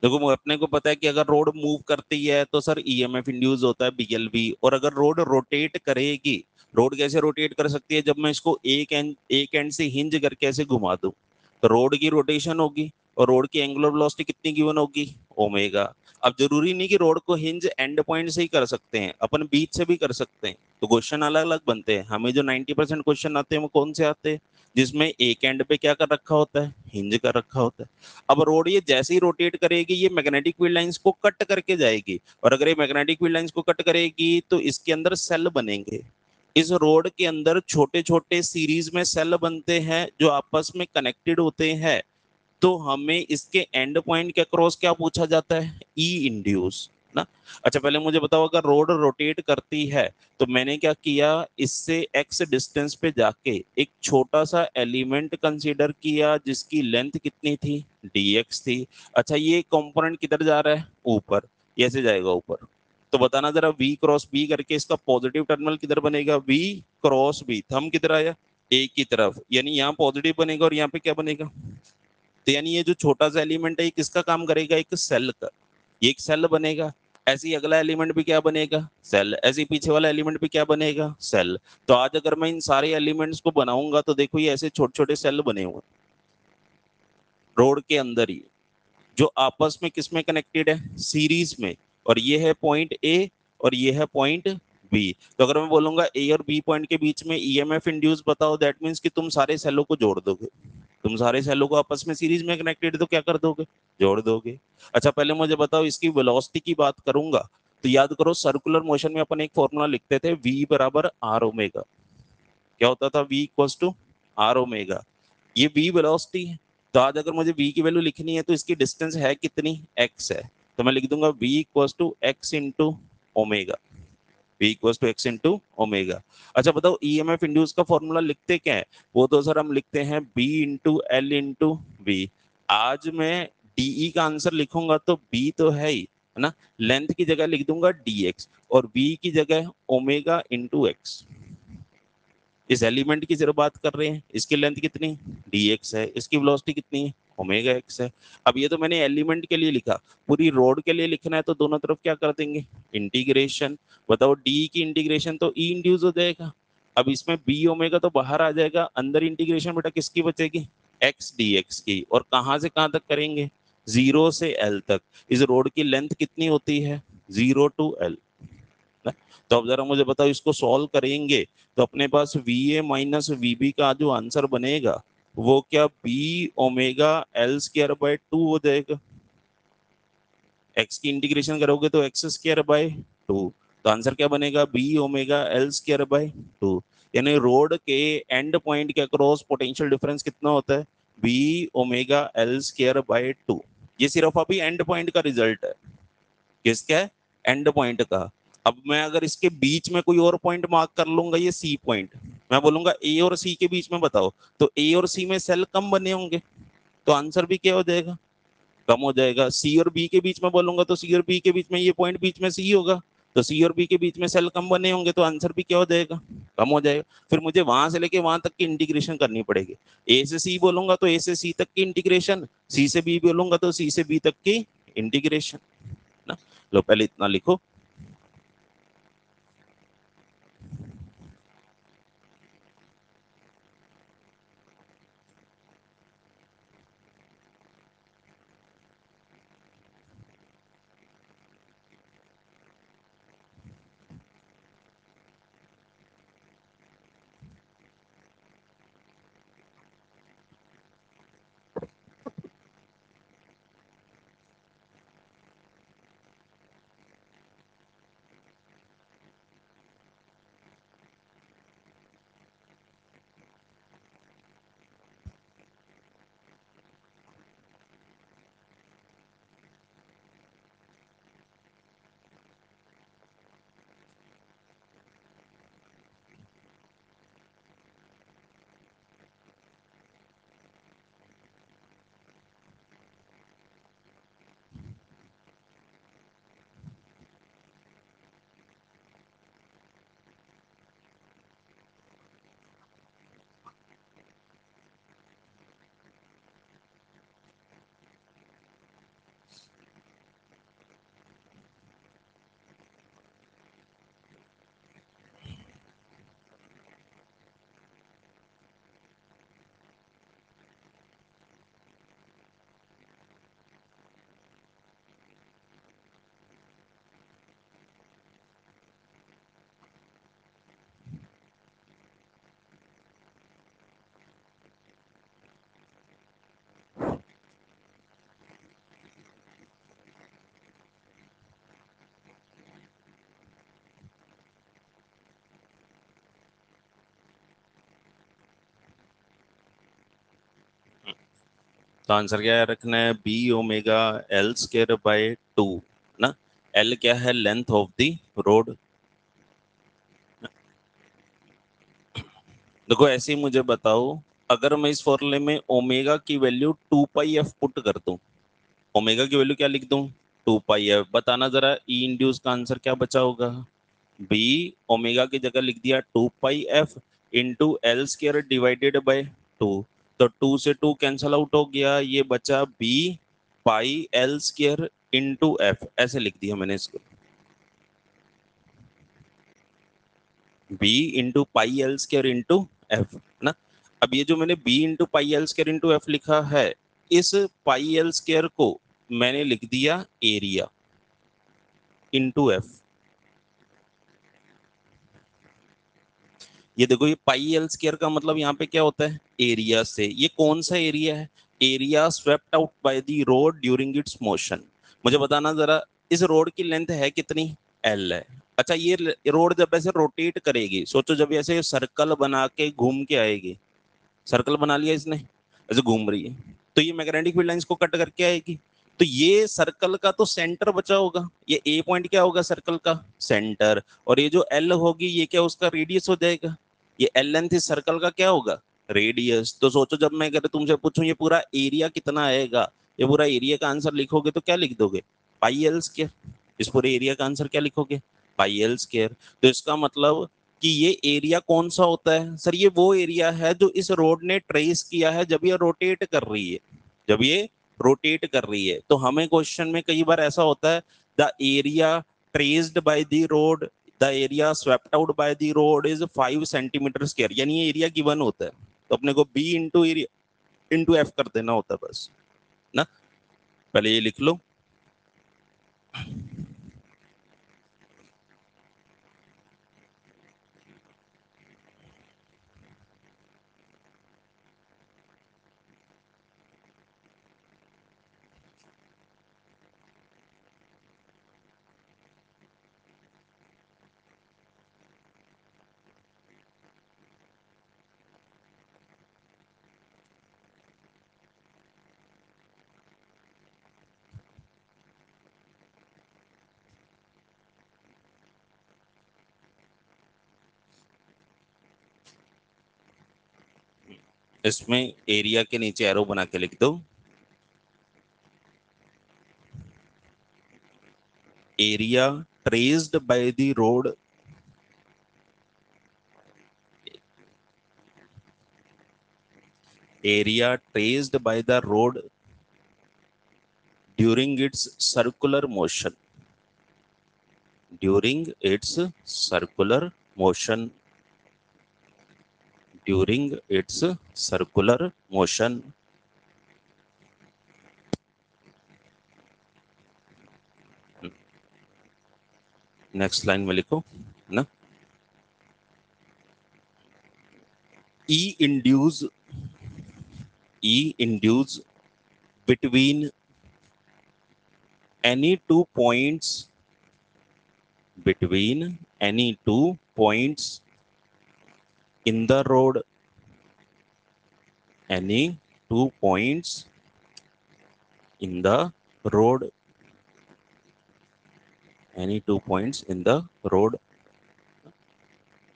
देखो अपने को पता है कि अगर road move करती है तो सर EMF इंड्यूस होता है, BLV। और अगर रोड रोटेट करेगी, रोड कैसे रोटेट कर सकती है? जब मैं इसको एक एंड से हिंज करके ऐसे घुमा दूं तो रोड की रोटेशन होगी, और रोड की एंगुलर वेलोसिटी कितनी गिवन होगी? ओमेगा। अब जरूरी नहीं कि रोड को हिंज एंड पॉइंट से ही कर सकते हैं, अपन बीच से भी कर सकते हैं। तो क्वेश्चन अलग अलग बनते हैं। हमें जो 90% क्वेश्चन आते हैं वो कौन से आते हैं? जिसमें एक एंड पे क्या कर रखा होता है? हिंज कर रखा होता है। अब रोड ये जैसे ही रोटेट करेगी, ये मैग्नेटिक फील्ड लाइंस को कट करके जाएगी, और अगर ये मैग्नेटिक फील्ड लाइंस को कट करेगी तो इसके अंदर सेल बनेंगे। इस रोड के अंदर छोटे छोटे सीरीज में सेल बनते हैं जो आपस में कनेक्टेड होते हैं। तो हमें इसके एंड पॉइंट के क्रॉस क्या पूछा जाता है? ई इंड्यूस ना। अच्छा पहले मुझे बताओ, अगर रोड रोटेट करती है तो मैंने क्या किया, इससे x डिस्टेंस पे जाके एक छोटा सा एलिमेंट कंसीडर किया जिसकी लेंथ कितनी थी? dx थी। अच्छा ये कंपोनेंट किधर जा रहा है? ऊपर। ये ऐसे जाएगा ऊपर। तो बताना जरा, v क्रॉस b करके इसका पॉजिटिव टर्मिनल किधर बनेगा? v cross b। थंब किधर आया? a की तरफ, यानी यहाँ पॉजिटिव बनेगा और यहाँ पे क्या बनेगा? तो यानी ये जो छोटा सा एलिमेंट है ये किसका काम करेगा? एक सेल का। ये एक सेल बनेगा। ऐसे ही अगला एलिमेंट भी क्या बनेगा? सेल। ऐसे ही पीछे वाला एलिमेंट भी क्या बनेगा? सेल। तो आज अगर मैं इन सारे एलिमेंट्स को बनाऊंगा तो देखो ये ऐसे छोटे छोटे सेल बने हुए रोड के अंदर ही, जो आपस में किस में कनेक्टेड है? सीरीज में। और ये है पॉइंट ए और ये है पॉइंट बी। तो अगर मैं बोलूंगा ए और बी पॉइंट के बीच में ईएमएफ इंड्यूस बताओ, दैट मीन्स कि तुम सारे सेलों को जोड़ दोगे। तुम सारे सेलों को आपस में सीरीज में कनेक्टेड तो क्या कर दोगे? जोड़ दोगे। अच्छा पहले मुझे बताओ, इसकी वेलोसिटी की बात करूंगा तो याद करो, सर्कुलर मोशन में अपन एक फॉर्मूला लिखते थे, v बराबर आर ओमेगा। क्या होता था? v equals to R omega. ये v वेलोसिटी है। तो आज अगर मुझे v की वैल्यू लिखनी है तो इसकी डिस्टेंस है कितनी? x है। तो मैं लिख दूंगा v equals to x into omega, v equals to x into omega. अच्छा बताओ ईएमएफ इंड्यूस का फॉर्मूला लिखते क्या है? वो तो सर हम लिखते हैं b into L into V. आज मैं डीई का आंसर लिखूंगा तो b तो है ही, है ना, लेंथ की जगह लिख दूंगा dx और v की जगह ओमेगा इंटू एक्स। इस एलिमेंट की जरा बात कर रहे हैं, इसकी लेंथ कितनी dx है, इसकी वेलोसिटी कितनी है ओमेगा एक्स है। अब ये तो मैंने एलिमेंट के लिए लिखा, पूरी रोड के लिए लिखना है तो दोनों तरफ क्या कर देंगे इंटीग्रेशन। बताओ डी की इंटीग्रेशन तो ई इंड्यूस हो जाएगा, अब इसमें बी ओमेगा तो बाहर आ जाएगा, अंदर इंटीग्रेशन बेटा किसकी बचेगी एक्स डी एक्स की। और कहाँ से कहाँ तक करेंगे 0 से एल तक। इस रोड की लेंथ कितनी होती है 0 टू एल। तो अब जरा मुझे बताओ इसको सॉल्व करेंगे तो अपने पास V A minus V B का जो आंसर बनेगा वो क्या B omega L square by 2 हो जाएगा। एक्स की इंटीग्रेशन करोगे तो एक्स स्क्वायर बाय 2, तो आंसर क्या बनेगा B omega L square by 2। यानी रोड के एंड पॉइंट के अक्रॉस पोटेंशियल डिफरेंस कितना होता है B omega L square by 2। ये सिर्फ अभी एंड पॉइंट का रिजल्ट है, किसका है एंड पॉइंट का। अब मैं अगर इसके बीच में कोई और पॉइंट मार्क कर लूंगा ये सी पॉइंट, मैं बोलूंगा ए और सी के बीच में बताओ, तो ए और सी में सेल कम बने होंगे तो आंसर भी क्या हो जाएगा कम हो जाएगा। सी और बी के बीच में बोलूंगा तो सी और बी के बीच में ये पॉइंट बीच में सी होगा, तो सी और बी के बीच में सेल कम बने होंगे तो आंसर भी क्या हो जाएगा कम हो जाएगा। फिर मुझे वहां से लेके वहां तक की इंटीग्रेशन करनी पड़ेगी। ए से सी बोलूंगा तो ए से सी तक की इंटीग्रेशन, सी से बी बोलूंगा तो सी से बी तक की इंटीग्रेशन ना। लो पहले इतना लिखो। तो आंसर क्या रखना है B omega L square by 2 ना। एल क्या है लेंथ ऑफ द रोड। देखो ऐसे ही मुझे बताओ अगर मैं इस फॉर्मूले में ओमेगा की वैल्यू 2 पाई एफ पुट कर दूं, ओमेगा की वैल्यू क्या लिख दूं 2 पाई एफ, बताना जरा ई इंड्यूस का आंसर क्या बचा होगा बी ओमेगा की जगह लिख दिया 2 pi F into L square divided by 2। तो 2 से 2 कैंसल आउट हो गया, ये बचा B pi L square into F, ऐसे लिख दिया मैंने इसको B into pi L square into F ना। अब ये जो मैंने B into pi L square into F लिखा है, इस पाई एल स्क्वायर को मैंने लिख दिया एरिया इंटू एफ। ये देखो ये पाई एल स्क्वायर का मतलब यहाँ पे क्या होता है एरिया से। ये कौन सा एरिया है area swept out by the road during its motion. मुझे बताना जरा इस रोड की लेंथ है कितनी एल है। अच्छा ये रोड जब ऐसे रोटेट करेगी, सोचो जब ऐसे सर्कल बना के घूम के आएगी, सर्कल बना लिया इसने ऐसे घूम रही है, तो ये मैग्नेटिक फील्ड लाइंस को कट करके आएगी। तो ये सर्कल का तो सेंटर बचा होगा, ये ए पॉइंट क्या होगा सर्कल का सेंटर, और ये जो एल होगी ये क्या उसका रेडियस हो जाएगा, ये एल लेंथ इस सर्कल का क्या होगा रेडियस। तो सोचो जब मैं अगर तुमसे पूछूं ये पूरा एरिया कितना आएगा, ये पूरा एरिया का आंसर लिखोगे तो क्या लिख दोगे पाई एल स्क्वायर। इस पूरे एरिया का आंसर क्या लिखोगे पाई एल स्क्वायर। तो इसका मतलब कि ये एरिया कौन सा होता है सर, ये वो एरिया है जो इस रोड ने ट्रेस किया है जब ये रोटेट कर रही है, जब ये रोटेट कर रही है। तो हमें क्वेश्चन में कई बार ऐसा होता है the area traced by the rod, the area swept out by the rod is 5 centimetre square, यानी ये एरिया गिवन होता है तो अपने को B into area into F कर देना होता है बस ना। पहले ये लिख लो, इसमें एरिया के नीचे एरो बना के लिख दो, area traced by the road, area traced by the road during its circular motion, during its circular motion, during its circular motion। Next line में लिखो ना, E induce, E induce between any 2 points, between any 2 points in the road, any 2 points in the road, any 2 points in the road।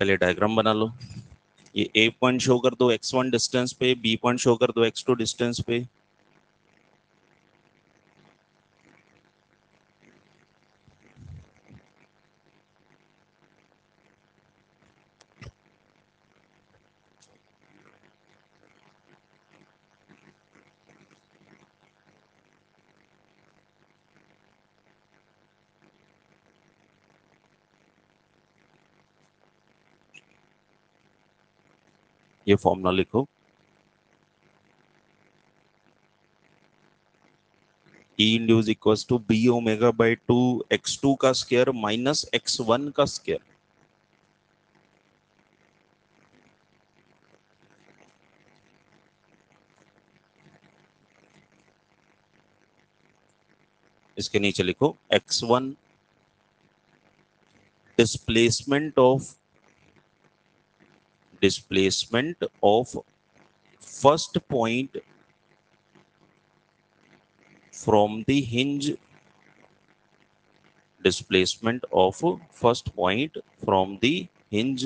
पहले diagram बना लो, ये ए point show कर दो x1 distance पे, B point show कर दो x2 distance पे। ये फॉर्मूला लिखो, E induce equals to B omega by 2 x2 का स्क्वायर माइनस x1 का स्क्वायर। इसके नीचे लिखो x1 displacement of first point from the hinge, displacement of first point from the hinge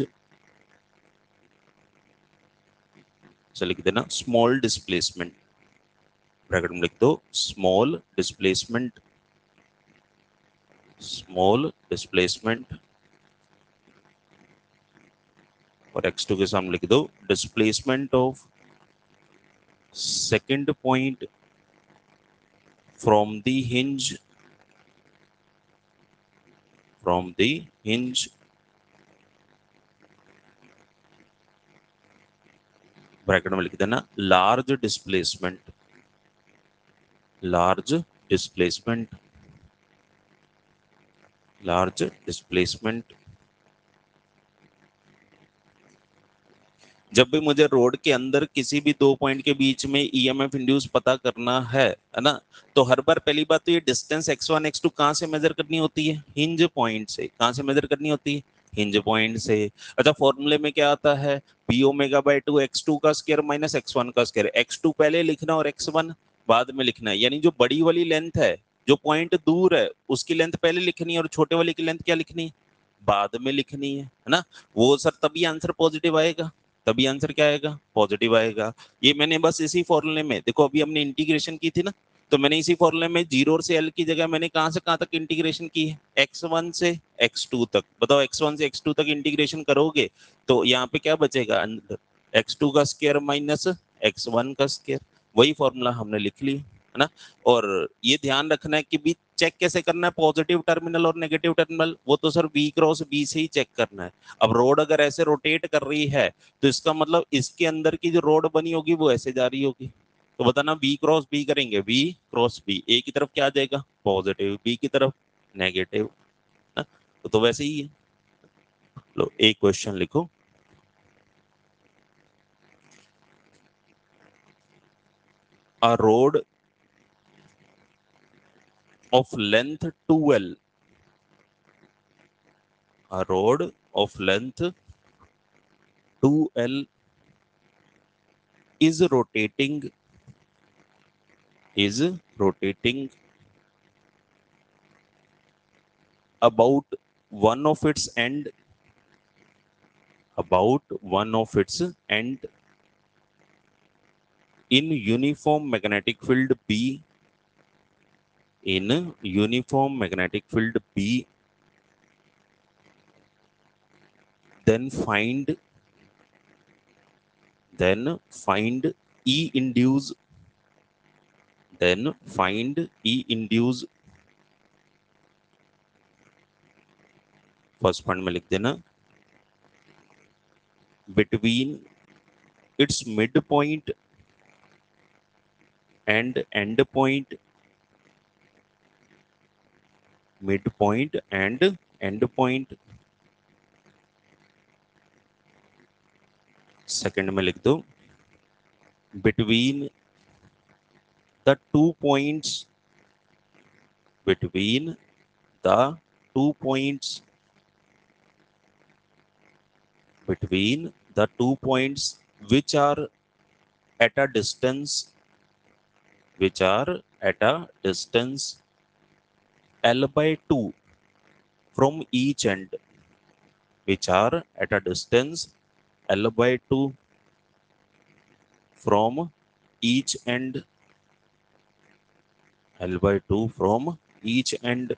से लिख देना स्मॉल डिस्प्लेसमेंट, ब्रैकेट में लिख दो स्मॉल डिस्प्लेसमेंट, स्मॉल डिस्प्लेसमेंट, और x2 के सामने लिख दो displacement of second point from the hinge, from the hinge, bracket में लिख देना large displacement, large displacement, large displacement. जब भी मुझे रोड के अंदर किसी भी 2 पॉइंट के बीच में ईएमएफ इंड्यूस पता करना है ना, तो हर बार पहली बात तो ये डिस्टेंस x1 x2 कहाँ से मेजर करनी होती है, हिंज पॉइंट से। कहाँ से मेजर करनी होती है, हिंज पॉइंट से। अच्छा फॉर्मूले में क्या आता है, बी ओमेगा बाई 2 x2 का स्क्वायर माइनस x1 का स्क्वायर, x2 पहले लिखना और x1 बाद में लिखना है, यानी जो बड़ी वाली लेंथ है, जो पॉइंट दूर है, उसकी लेंथ पहले लिखनी है और छोटे वाले की लेंथ क्या लिखनी है, बाद में लिखनी है ना। वो सर तभी आंसर पॉजिटिव आएगा, तभी आंसर क्या आएगा, पॉजिटिव आएगा। ये मैंने बस इसी फॉर्मूले में, देखो अभी हमने इंटीग्रेशन की थी ना, तो मैंने इसी फॉर्मूले में 0 और से L की जगह मैंने कहां से कहां तक इंटीग्रेशन की है, x1 से x2 तक। बताओ x1 से x2 तक इंटीग्रेशन करोगे तो यहाँ पे क्या बचेगा, अंदर x2 का स्क्वायर माइनस x1 का स्क्वायर, वही फॉर्मूला हमने लिख ली है ना। और ये ध्यान रखना है कि भी चेक कैसे करना है, पॉजिटिव टर्मिनल और नेगेटिव टर्मिनल, वो तो सर बी क्रॉस बी से ही चेक करना है। अब रोड अगर ऐसे रोटेट कर रही है तो इसका मतलब इसके अंदर की जो रोड बनी होगी वो ऐसे जा रही होगी, तो बताना बी क्रॉस बी करेंगे, बी क्रॉस बी, ए की तरफ क्या आ जाएगा, पॉजिटिव, बी की तरफ नेगेटिव, तो वैसे ही है। लो एक क्वेश्चन लिखो, a road of length 2L, a road of length 2L is rotating, is rotating about one of its end, about one of its end in uniform magnetic field B, in uniform magnetic field B, then find, then find E induce, then find E induce, first point में लिख देना, between its midpoint and end point, midpoint and end point। Second में लिख दो, between the 2 points, between the 2 points, between the 2 points which are at a distance, which are at a distance L by 2 from each end, which are at a distance L by 2 from each end, L by 2 from each end।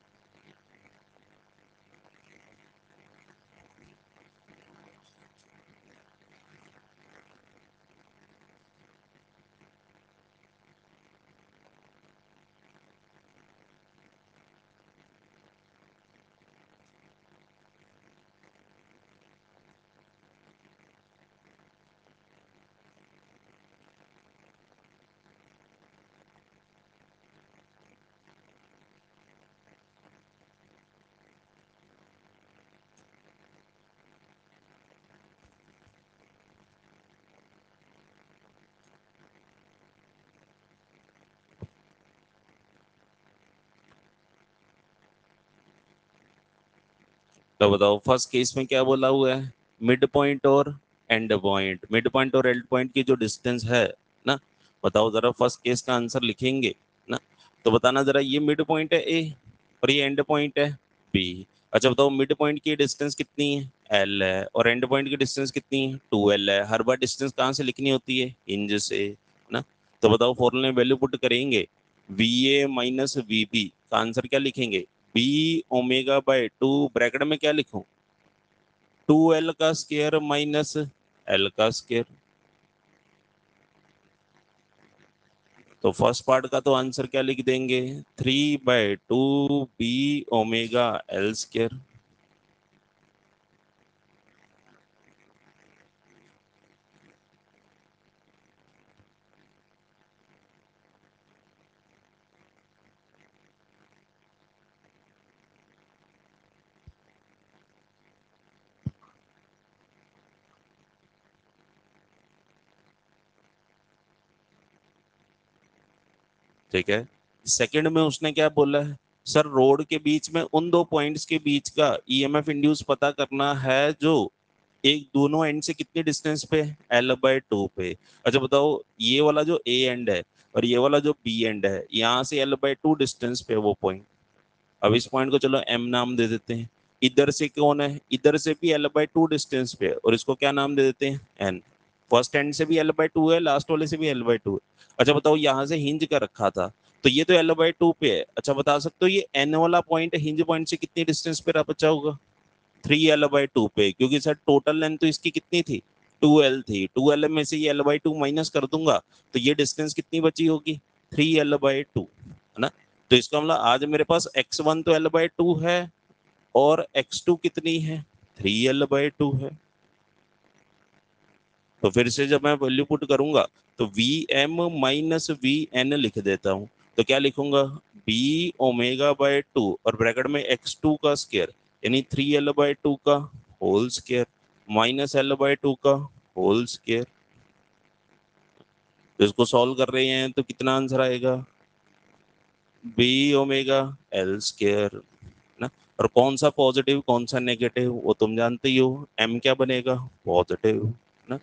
तो बताओ first case में क्या बोला हुआ है, mid point और and point, mid point और and point की जो डिस्टेंस है ना, बताओ जरा फर्स्ट केस का आंसर लिखेंगे ना, तो बताना जरा, ये मिड पॉइंट है ए और ये एंड पॉइंट है बी। अच्छा बताओ मिड पॉइंट की डिस्टेंस कितनी है, एल है, और एंड पॉइंट की डिस्टेंस कितनी है, 2L है। हर बार डिस्टेंस कहाँ से लिखनी होती है, इंच से ना। तो बताओ फॉर्मूले में वैल्यू पुट करेंगे, VA माइनस VB का आंसर क्या लिखेंगे, बी ओमेगा बाय 2, ब्रैकेट में क्या लिखूं, 2L का स्क्वायर माइनस L का स्क्वायर। तो फर्स्ट पार्ट का तो आंसर क्या लिख देंगे, 3/2 B ओमेगा L स्क्वायर। ठीक है, सेकंड में उसने क्या बोला है, सर रोड के बीच में उन दो पॉइंट्स के बीच का ईएमएफ इंड्यूस पता करना है जो एक दोनों एंड से कितनी डिस्टेंस पे, L/2 पे। अच्छा बताओ ये वाला जो ए एंड है, और ये वाला जो बी एंड है यहाँ से L/2 डिस्टेंस पे वो पॉइंट। अब इस पॉइंट को चलो M नाम दे देते हैं। इधर से कौन है, इधर से भी L/2 डिस्टेंस पे है और इसको क्या नाम दे देते हैं N। फर्स्ट एंड से भी L/2 है, लास्ट वाले से भी L/2 है। अच्छा बताओ यहाँ से हिंज का रखा था तो ये तो L/2 पे है। अच्छा बता सकते हो ये N वाला पॉइंट हिंज पॉइंट से कितनी डिस्टेंस पे बचा होगा, 3L/2 पे, क्योंकि सर टोटल लेंथ तो इसकी कितनी थी 2L थी। 2L में से ये L/2 माइनस कर दूंगा तो ये डिस्टेंस कितनी बची होगी 3L/2, है ना। तो इसका मतलब आज मेरे पास x1 तो L/2 है और x2 कितनी है 3L/2 है। तो फिर से जब मैं वैल्यू पुट करूंगा तो Vm माइनस Vn लिख देता हूं। तो क्या लिखूंगा B⍵/2 और ब्रैकेट में x2 का स्क्वायर यानी 3L/2 का होल स्क्वायर माइनस L/2 का होल स्क्वायर। तो इसको सॉल्व कर रहे हैं तो कितना आंसर आएगा B⍵L² ना। और कौन सा पॉजिटिव कौन सा नेगेटिव वो तुम जानते ही हो, M क्या बनेगा पॉजिटिव ना।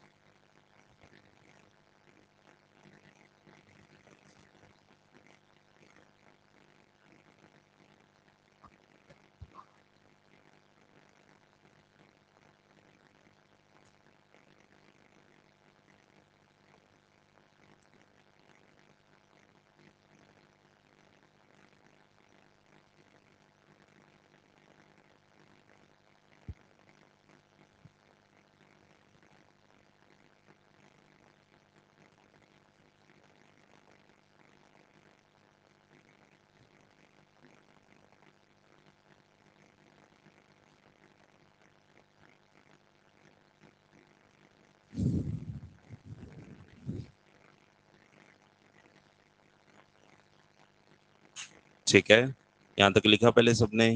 ठीक है, यहाँ तक लिखा पहले सबने।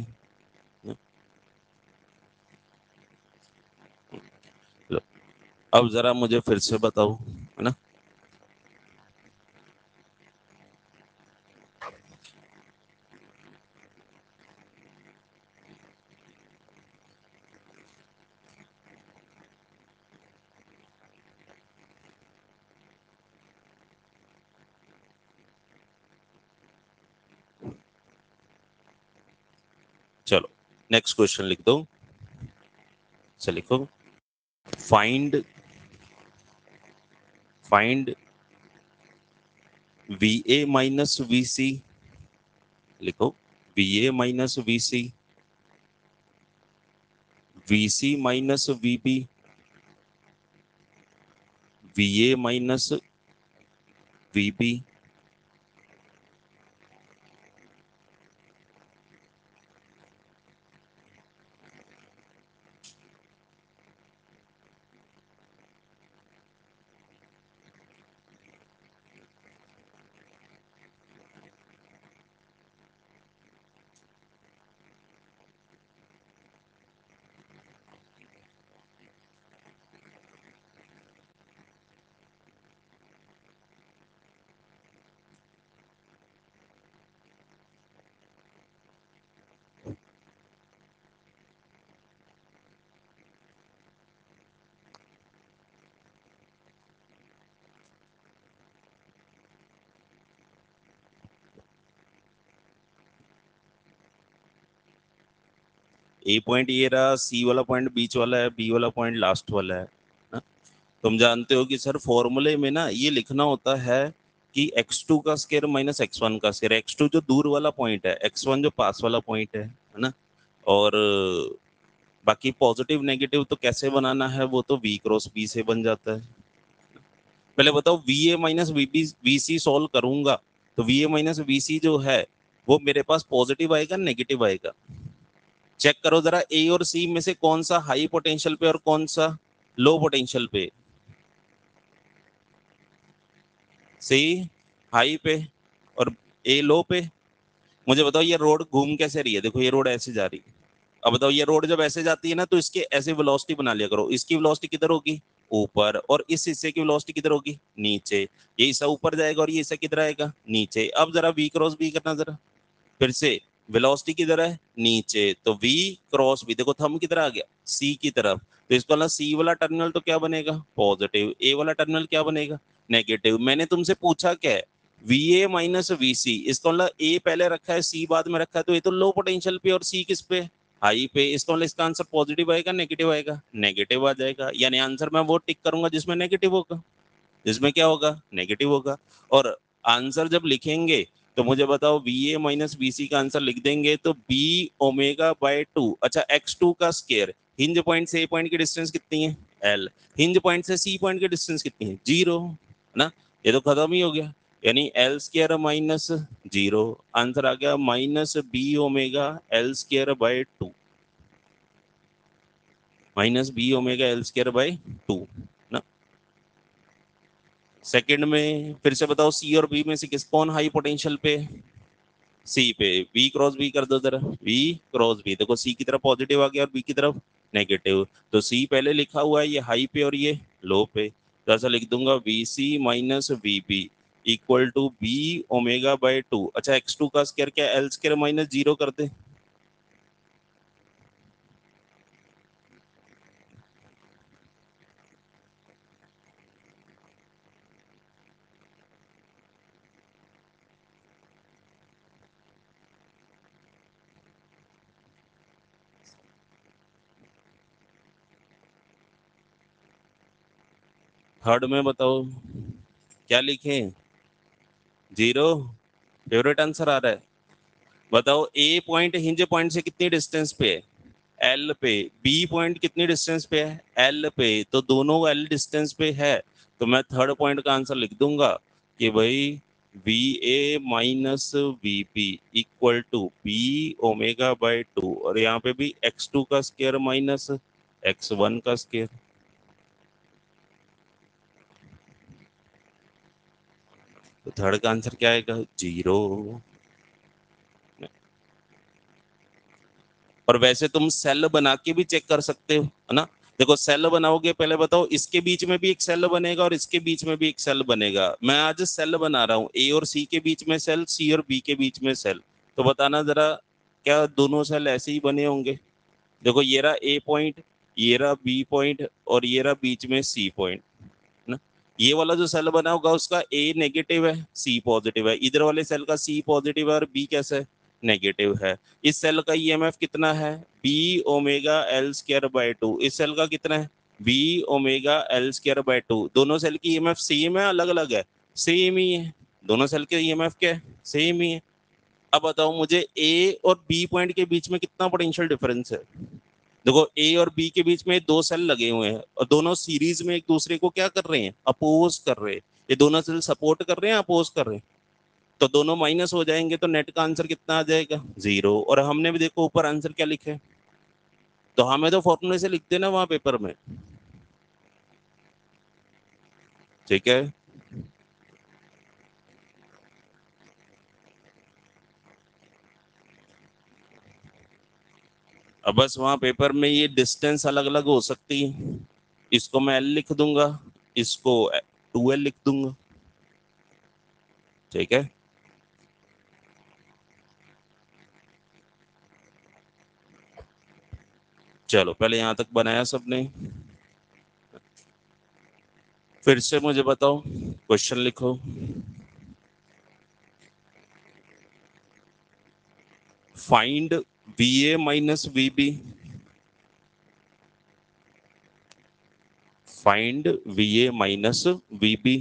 लो, अब जरा मुझे फिर से बताओ, है ना। चलो नेक्स्ट क्वेश्चन लिख दो। चल लिखो, find find VA minus VC। लिखो VA minus VC, VC minus VB, VA minus VB। ए पॉइंट ये रहा, सी वाला पॉइंट बीच वाला है, बी वाला पॉइंट लास्ट वाला है ना? तुम जानते हो कि सर फॉर्मूले में ना ये लिखना होता है कि x2 का स्क्वायर माइनस x1 का स्क्वायर। x2 जो दूर वाला पॉइंट है, x1 जो पास वाला पॉइंट है ना। और बाकी पॉजिटिव नेगेटिव तो कैसे बनाना है वो तो v क्रॉस b से बन जाता है। पहले बताओ VA माइनस VC सॉल्व करूंगा तो VA माइनस VC जो है वो मेरे पास पॉजिटिव आएगा नेगेटिव आएगा। चेक करो जरा ए और सी में से कौन सा हाई पोटेंशियल पे और कौन सा लो पोटेंशियल पे। सी हाई पे और ए लो पे। मुझे बताओ ये रोड घूम कैसे रही है, देखो ये रोड ऐसे जा रही है। अब बताओ ये रोड जब ऐसे जाती है ना तो इसके ऐसे वेलोसिटी बना लिया करो। इसकी वेलोसिटी किधर होगी ऊपर और इस हिस्से की वेलोसिटी किधर होगी नीचे। ये हिस्सा ऊपर जाएगा और ये हिस्सा किधर आएगा नीचे। अब जरा v क्रॉस b करना जरा फिर से। वेलोसिटी किधर है नीचे तो v क्रॉस b, देखो थंब किधर आ गया c की तरफ। तो इसको ना c वाला टर्मिनल तो क्या बनेगा पॉजिटिव, a वाला टर्मिनल क्या बनेगा नेगेटिव। मैंने तुमसे पूछा क्या है VA माइनस VC, इसका मतलब A पहले रखा है C बाद में रखा है, तो ये तो लो पोटेंशियल पे और C किस पे, हाई पे। इसका मतलब इसका आंसर पॉजिटिव आएगा नेगेटिव आएगा, नेगेटिव आ जाएगा। यानी आंसर मैं वो टिक करूंगा जिसमें नेगेटिव होगा, जिसमें क्या होगा, नेगेटिव होगा। और आंसर जब लिखेंगे तो मुझे बताओ VA माइनस VC का आंसर लिख देंगे तो B ओमेगा बाय 2। अच्छा, x2 का स्केयर, हिंज पॉइंट से A पॉइंट की डिस्टेंस कितनी है, L, हिंज पॉइंट से C पॉइंट की डिस्टेंस कितनी है, 0, है ना। ये तो खत्म ही हो गया, यानी L स्केयर माइनस 0, आंसर आ गया minus B omega L square by 2, minus B omega L square by 2 ना। सेकंड में फिर से बताओ, सी और बी में से किस, कौन हाई पोटेंशियल पे, सी पे। वी क्रॉस बी कर दो जरा, वी क्रॉस बी, देखो सी की तरफ पॉजिटिव आ गया और बी की तरफ नेगेटिव, तो सी पहले लिखा हुआ है ये हाई पे और ये लो पे, तो ऐसा लिख दूंगा V C minus V B equal to B omega by 2। अच्छा, x2 का स्क्वायर क्या, एल स्क्वायर माइनस 0 कर दे। थर्ड में बताओ क्या लिखें, 0, फेवरेट आंसर आ रहा है। बताओ ए पॉइंट हिंज पॉइंट से कितनी डिस्टेंस पे है, एल पे। बी पॉइंट कितनी डिस्टेंस पे है, एल पे, तो दोनों एल डिस्टेंस पे है, तो मैं थर्ड पॉइंट का आंसर लिख दूंगा कि भाई V A minus V P equal to B omega by 2, और यहाँ पे भी x2 का स्क्वायर माइनस x1 का स्क्वायर। तो थर्ड का आंसर क्या आएगा, 0। और वैसे तुम सेल बना के भी चेक कर सकते हो, है ना। देखो सेल बनाओगे, पहले बताओ इसके बीच में भी एक सेल बनेगा और इसके बीच में भी एक सेल बनेगा। मैं आज सेल बना रहा हूँ, ए और सी के बीच में सेल, सी और बी के बीच में सेल, तो बताना जरा क्या दोनों सेल ऐसे ही बने होंगे। देखो ये रहा ए पॉइंट, ये रहा बी पॉइंट, और ये रहा बीच में सी पॉइंट ना। ये वाला जो सेल बना होगा उसका ए नेगेटिव है, सी पॉजिटिव है, इधर वाले सेल का सी पॉजिटिव है और बी कैसा है, नेगेटिव है। इस सेल का ईएमएफ कितना है, B omega L square by 2, इस सेल का कितना है, B omega L square by 2। दोनों सेल की ईएमएफ सेम है, अलग अलग है, सेम ही है। दोनों सेल के ईएमएफ क्या है, सेम ही है। अब बताओ मुझे ए और बी पॉइंट के बीच में कितना पोटेंशियल डिफरेंस है। देखो ए और बी के बीच में दो सेल लगे हुए हैं और दोनों सीरीज में एक दूसरे को क्या कर रहे हैं, अपोज कर रहे हैं। ये दोनों सेल सपोर्ट कर रहे हैं, अपोज कर रहे हैं, तो दोनों माइनस हो जाएंगे, तो नेट का आंसर कितना आ जाएगा, 0। और हमने भी देखो ऊपर आंसर क्या लिखे, तो हमें तो फॉर्मूले से लिख देना वहां पेपर में, ठीक है। अब बस वहां पेपर में ये डिस्टेंस अलग अलग हो सकती है, इसको मैं एल लिख दूंगा, इसको 2L लिख दूंगा, ठीक है। चलो पहले यहां तक बनाया सबने, फिर से मुझे बताओ, क्वेश्चन लिखो। Find VA minus VB, find VA minus VB,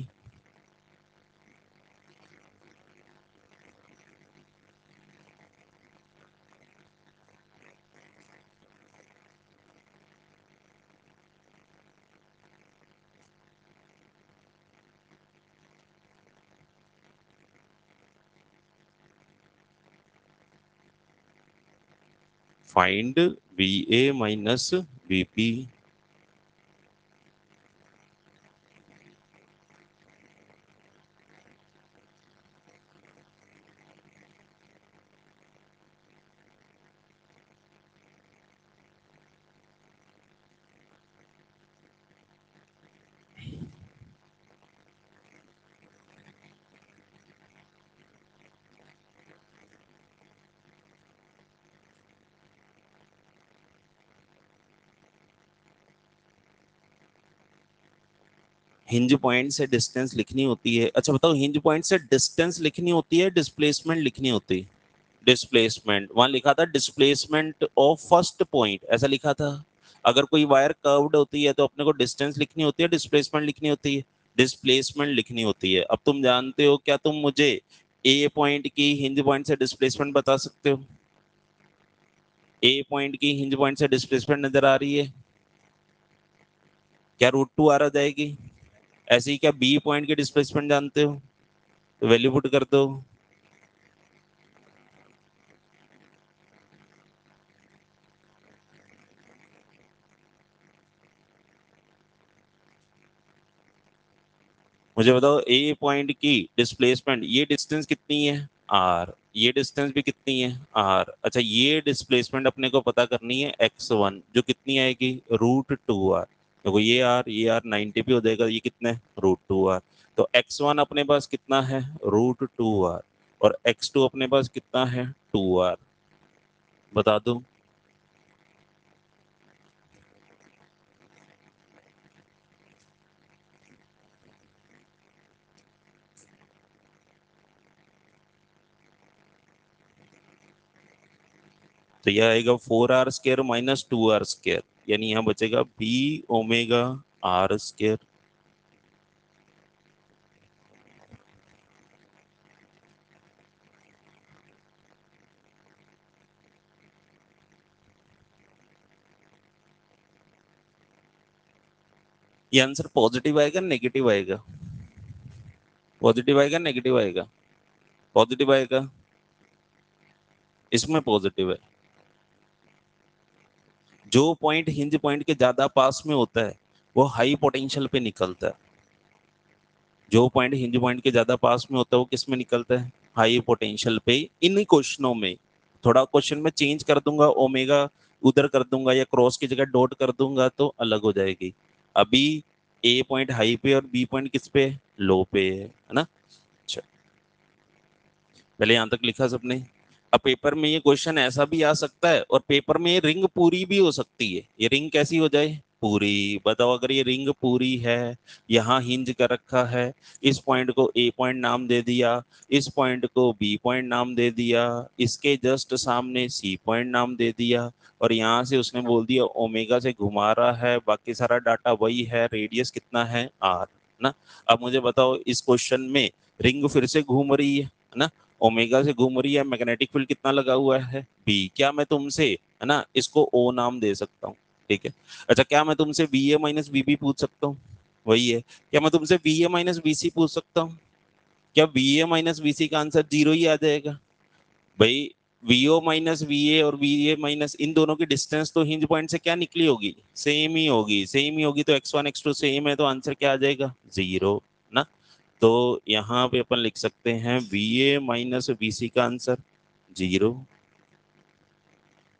find VA minus VB, hinge point से डिस्टेंस लिखनी होती है। अच्छा बताओ, हिंज पॉइंट से डिस्टेंस लिखनी होती है, डिस्प्लेसमेंट लिखनी होती है? डिस्प्लेसमेंट। वहां लिखा था डिस्प्लेसमेंट ऑफ फर्स्ट पॉइंट, ऐसा लिखा था। अगर कोई वायर कर्व्ड होती है तो अपने को डिस्टेंस लिखनी होती है, डिस्प्लेसमेंट लिखनी होती है? डिस्प्लेसमेंट लिखनी होती है। अब तुम जानते हो क्या, तुम मुझे ए पॉइंट की हिंज पॉइंट से डिस्प्लेसमेंट बता सकते हो? ए पॉइंट की हिंज पॉइंट से डिस्प्लेसमेंट नजर आ रही है क्या? √2r आ जाएगी। ऐसे ही क्या बी पॉइंट की डिस्प्लेसमेंट जानते हो? तो वैल्यू पुट कर दो। मुझे बताओ, ए पॉइंट की डिस्प्लेसमेंट, ये डिस्टेंस कितनी है? आर। ये डिस्टेंस भी कितनी है? आर। अच्छा, ये डिस्प्लेसमेंट अपने को पता करनी है x1, जो कितनी आएगी? √2r। देखो ये आर 90 भी हो जाएगा, ये कितना है? √2r। तो x1 अपने पास कितना है? √2r। और x2 अपने पास कितना है? 2r। बता दो। तो यह आएगा 4r² माइनस 2r², यानी यहाँ बचेगा b⍵r²। ये आंसर पॉजिटिव आएगा नेगेटिव आएगा? पॉजिटिव आएगा नेगेटिव आएगा? पॉजिटिव आएगा। इसमें पॉजिटिव है। जो पॉइंट हिंज पॉइंट के ज्यादा पास में होता है वो हाई पोटेंशियल पे निकलता है। जो पॉइंट हिंज पॉइंट के ज्यादा पास में होता है वो किस में निकलता है? हाई पोटेंशियल पे। इन क्वेश्चनों में थोड़ा क्वेश्चन में चेंज कर दूंगा, ओमेगा उधर कर दूंगा या क्रॉस की जगह डॉट कर दूंगा तो अलग हो जाएगी। अभी ए पॉइंट हाई पे और बी पॉइंट किस पे? लो पे है ना? अच्छा, पहले यहां तक लिखा सबने। अब पेपर में ये क्वेश्चन ऐसा भी आ सकता है, और पेपर में ये रिंग पूरी भी हो सकती है। ये रिंग कैसी हो जाए? पूरी। बताओ, अगर ये रिंग पूरी है, यहाँ हिंज कर रखा है, इस पॉइंट को ए पॉइंट नाम दे दिया, इस पॉइंट को बी पॉइंट नाम दे दिया, इसके जस्ट सामने सी पॉइंट नाम दे दिया, और यहाँ से उसने बोल दिया ओमेगा से घुमा रहा है, बाकी सारा डाटा वही है, रेडियस कितना है? आर ना। अब मुझे बताओ, इस क्वेश्चन में रिंग फिर से घूम रही है ना? ओमेगा से घूम रही है, मैग्नेटिक फील्ड कितना लगा हुआ है? बी। क्या मैं तुमसे, है ना, इसको ओ नाम दे सकता हूँ? ठीक है। अच्छा, क्या मैं तुमसे B A minus B B पूछ सकता हूँ? वही है। क्या मैं तुमसे B A minus B C पूछ सकता हूँ? क्या B A minus B C का आंसर जीरो ही आ जाएगा? भाई, V O minus V A और वी ए माइनस, इन दोनों की डिस्टेंस तो हिंज पॉइंट से क्या निकली होगी? सेम ही होगी। सेम ही होगी तो x1 x2 सेम है, तो आंसर क्या आ जाएगा? जीरो ना। तो यहाँ पे अपन लिख सकते हैं V A minus V C का आंसर जीरो,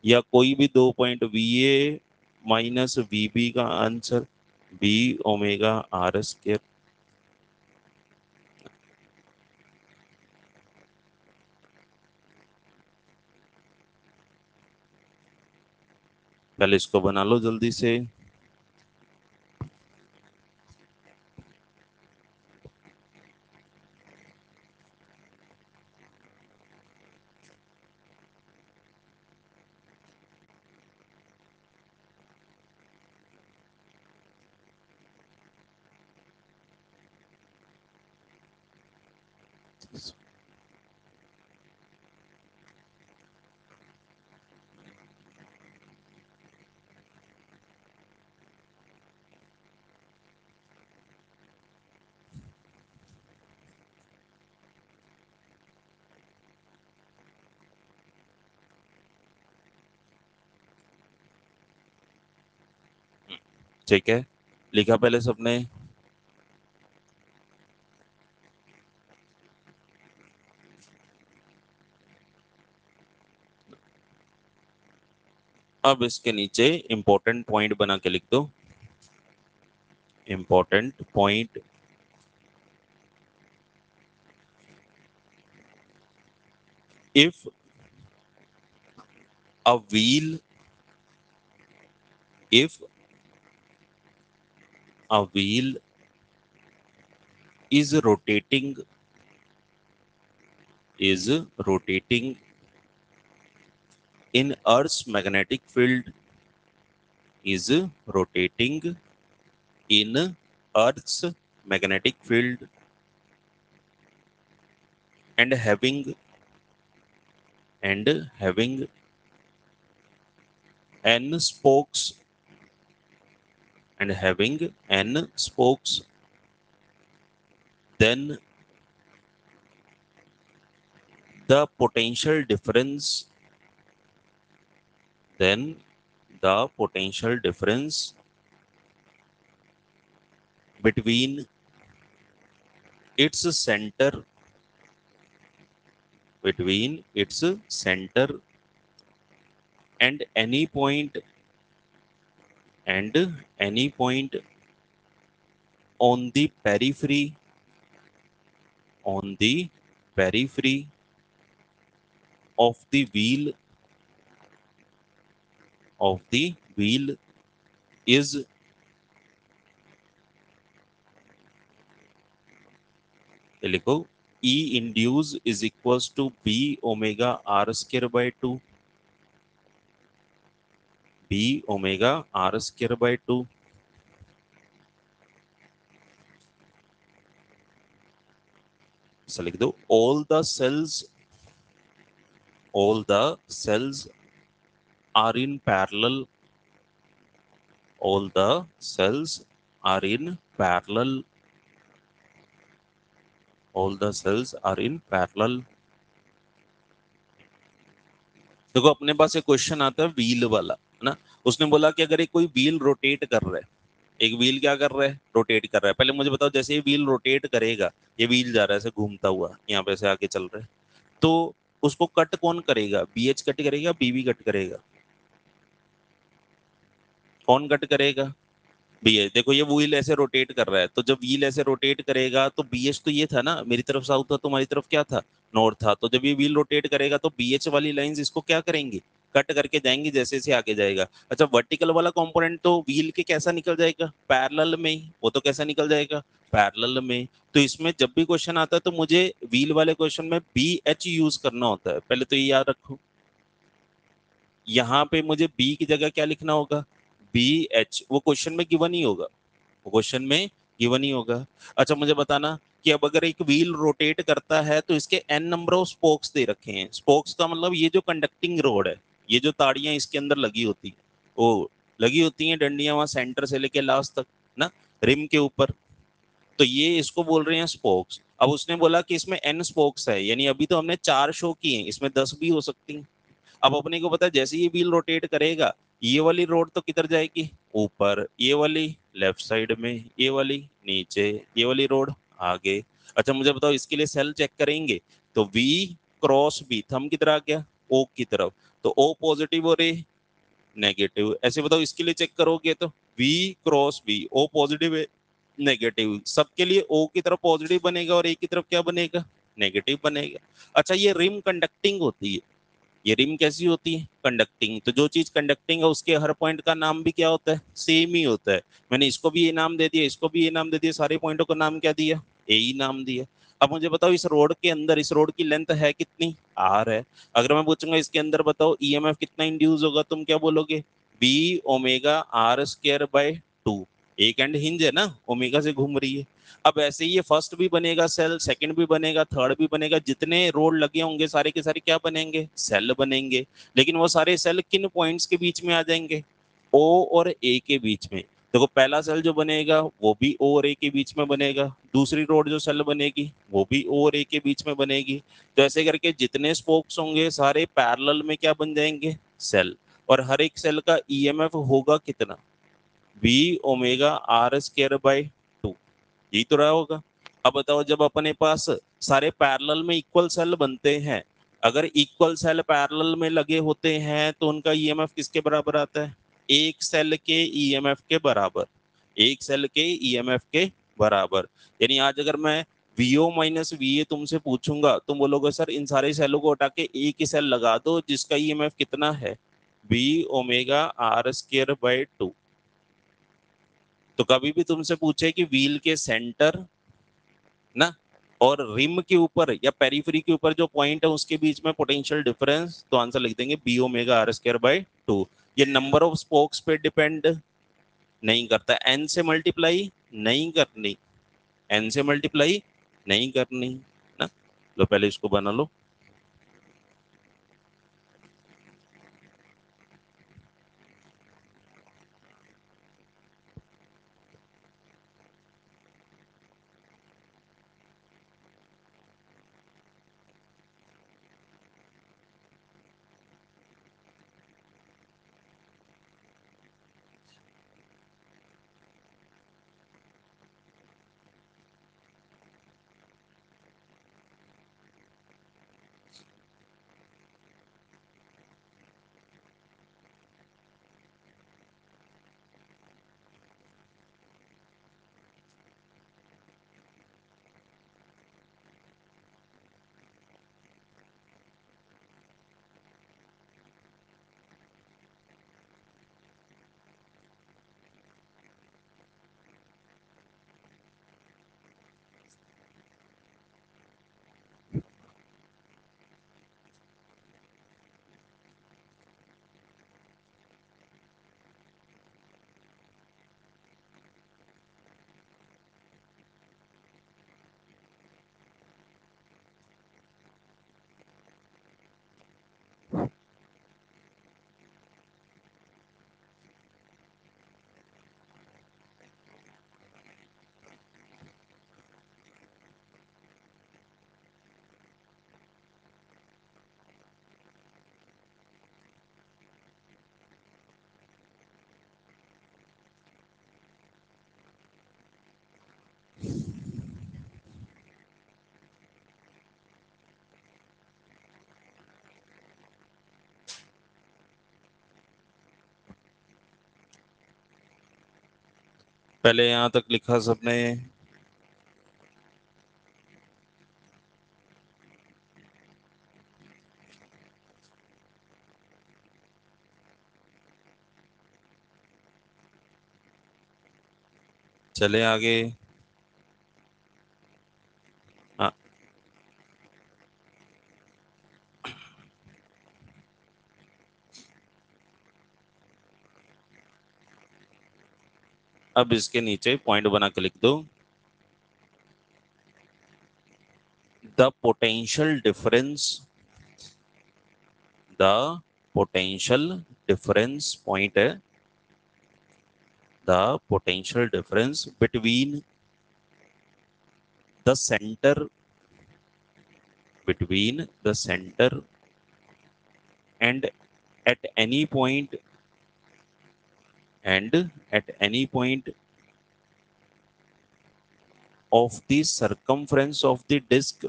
या कोई भी दो point V A minus V B का आंसर b⍵r²। पहले इसको बना लो जल्दी से। ठीक है, लिखा पहले सबने? अब इसके नीचे इंपॉर्टेंट पॉइंट बना के लिख दो। Important point. If a wheel, if a wheel is rotating in Earth's magnetic field, is rotating in Earth's magnetic field and having n spokes then the potential difference between its center and any point on the periphery of the wheel is लिखो E induce is equals to B omega r square by 2, B omega r square by 2. ऐसा लिख दो all the cells are in parallel, all the cells are in parallel, all the cells are in parallel. देखो अपने पास एक question आता है wheel वाला, है ना। उसने बोला कि अगर एक कोई व्हील रोटेट कर रहा है, एक व्हील क्या कर रहा है, रोटेट कर रहा है। पहले मुझे बताओ, जैसे ये व्हील रोटेट करेगा, ये व्हील जा रहा है ऐसे घूमता हुआ, यहाँ पे से आगे चल रहा है, तो उसको कट कौन करेगा, बीएच कट करेगा, बीबी कट करेगा, कौन कट करेगा, बीएच। देखो ये व्हील ऐसे रोटेट कर रहा है, तो जब व्हील ऐसे रोटेट करेगा तो बीएच तो ये था ना, मेरी तरफ साउथ था, तुम्हारी तरफ क्या था, नॉर्थ था। तो जब ये व्हील रोटेट करेगा तो बीएच वाली लाइंस इसको क्या करेंगी, कट करके जाएंगी जैसे जैसे आगे जाएगा। अच्छा वर्टिकल वाला कंपोनेंट तो व्हील के कैसा निकल जाएगा, पैरेलल में ही, वो तो कैसा निकल जाएगा, पैरेलल में। तो इसमें जब भी क्वेश्चन आता है तो मुझे व्हील वाले क्वेश्चन में बी एच यूज करना होता है, पहले तो ये याद रखो। यहाँ पे मुझे बी की जगह क्या लिखना होगा, बी एच, वो क्वेश्चन में गिवन ही होगा, क्वेश्चन में गिवन ही होगा। अच्छा मुझे बताना कि अब अगर एक व्हील रोटेट करता है तो इसके एन नंबर ऑफ स्पोक्स दे रखे हैं। स्पोक्स का मतलब ये जो कंडक्टिंग रोड है, ये जो ताड़ियां इसके अंदर लगी होती, वो लगी होती हैं डंडियां वहां सेंटर से लेके लास्ट तक ना, रिम के ऊपर, तो ये इसको बोल रहे हैं स्पोक्स। अब उसने बोला कि इसमें एन स्पोक्स है, यानी अभी तो हमने 4 शो किए हैं, इसमें 10 भी हो सकती हैं। अब अपने को पता है जैसे ये व्हील रोटेट करेगा, ये वाली रोड तो किधर जाएगी, ऊपर, ये वाली लेफ्ट साइड में, ये वाली नीचे, ये वाली रोड आगे। अच्छा मुझे बताओ इसके लिए सेल चेक करेंगे, तो V क्रॉस B, थंब किधर आ गया, O की तरफ, तो O पॉजिटिव और A नेगेटिव। ऐसे बताओ इसके लिए चेक करोगे तो V cross B, O positive है नेगेटिव, सबके लिए O की तरफ पॉजिटिव बनेगा और A की तरफ क्या बनेगा, नेगेटिव बनेगा। अच्छा ये रिम कंडक्टिंग होती है, ये रिम कैसी होती है, कंडक्टिंग। तो जो चीज कंडक्टिंग है उसके हर पॉइंट का नाम भी क्या होता है, सेम ही होता है। मैंने इसको भी ये नाम दे दिया, इसको भी ये नाम दे दिया, सारे पॉइंटों का नाम क्या दिया, ए ही नाम दिया। अब मुझे बताओ इस रोड के अंदर, इस रोड की लेंथ है कितनी, आर है। अगर मैं पूछूंगा इसके अंदर बताओ ईएमएफ कितना इंड्यूस होगा, तुम क्या बोलोगे, B omega R square by 2। एक एंड हिंज है ना, ओमेगा से घूम रही है। अब ऐसे ही ये फर्स्ट भी बनेगा सेल, सेकंड भी बनेगा, थर्ड भी बनेगा, जितने रोड लगे होंगे सारे के सारे क्या बनेंगे, सेल बनेंगे। लेकिन वो सारे सेल किन पॉइंट्स के बीच में आ जाएंगे, ओ और ए के बीच में। देखो पहला सेल जो बनेगा वो भी ओ और ए के बीच में बनेगा, दूसरी रोड जो सेल बनेगी वो भी ओ और ए के बीच में बनेगी। तो ऐसे करके जितने स्पोक्स होंगे सारे पैरेलल में क्या बन जाएंगे, सेल। और हर एक सेल का ईएमएफ होगा कितना, B omega R square by 2, यही तो रहा होगा। अब बताओ जब अपने पास सारे पैरेलल में इक्वल सेल बनते हैं, अगर इक्वल सेल पैरेलल में लगे होते हैं तो उनका ईएमएफ किसके बराबर आता है, एक सेल के ईएमएफ के बराबर, एक सेल के ईएमएफ के बराबर। यानी आज अगर मैं वीओ माइनस वीए तुमसे पूछूंगा, तुम बोलोगे सर इन सारे सेलों को हटा के एक ही सेल लगा दो जिसका ईएमएफ कितना है, B omega R square by 2। तो कभी भी तुमसे पूछे कि व्हील के सेंटर ना, और रिम के ऊपर या पेरिफेरी के ऊपर जो पॉइंट है उसके बीच में पोटेंशियल डिफरेंस, तो आंसर लिख देंगे B omega R square by 2। ये नंबर ऑफ स्पोक्स पे डिपेंड नहीं करता, एन से मल्टीप्लाई नहीं करनी, एन से मल्टीप्लाई नहीं करनी ना। लो पहले इसको बना लो। पहले यहां तक लिखा सबने? चले आगे। हाँ, अब इसके नीचे पॉइंट बना के लिख दो, the potential difference, the potential difference point है, the potential difference between the centre, between the center and at any point, and at any point of the circumference of the disk,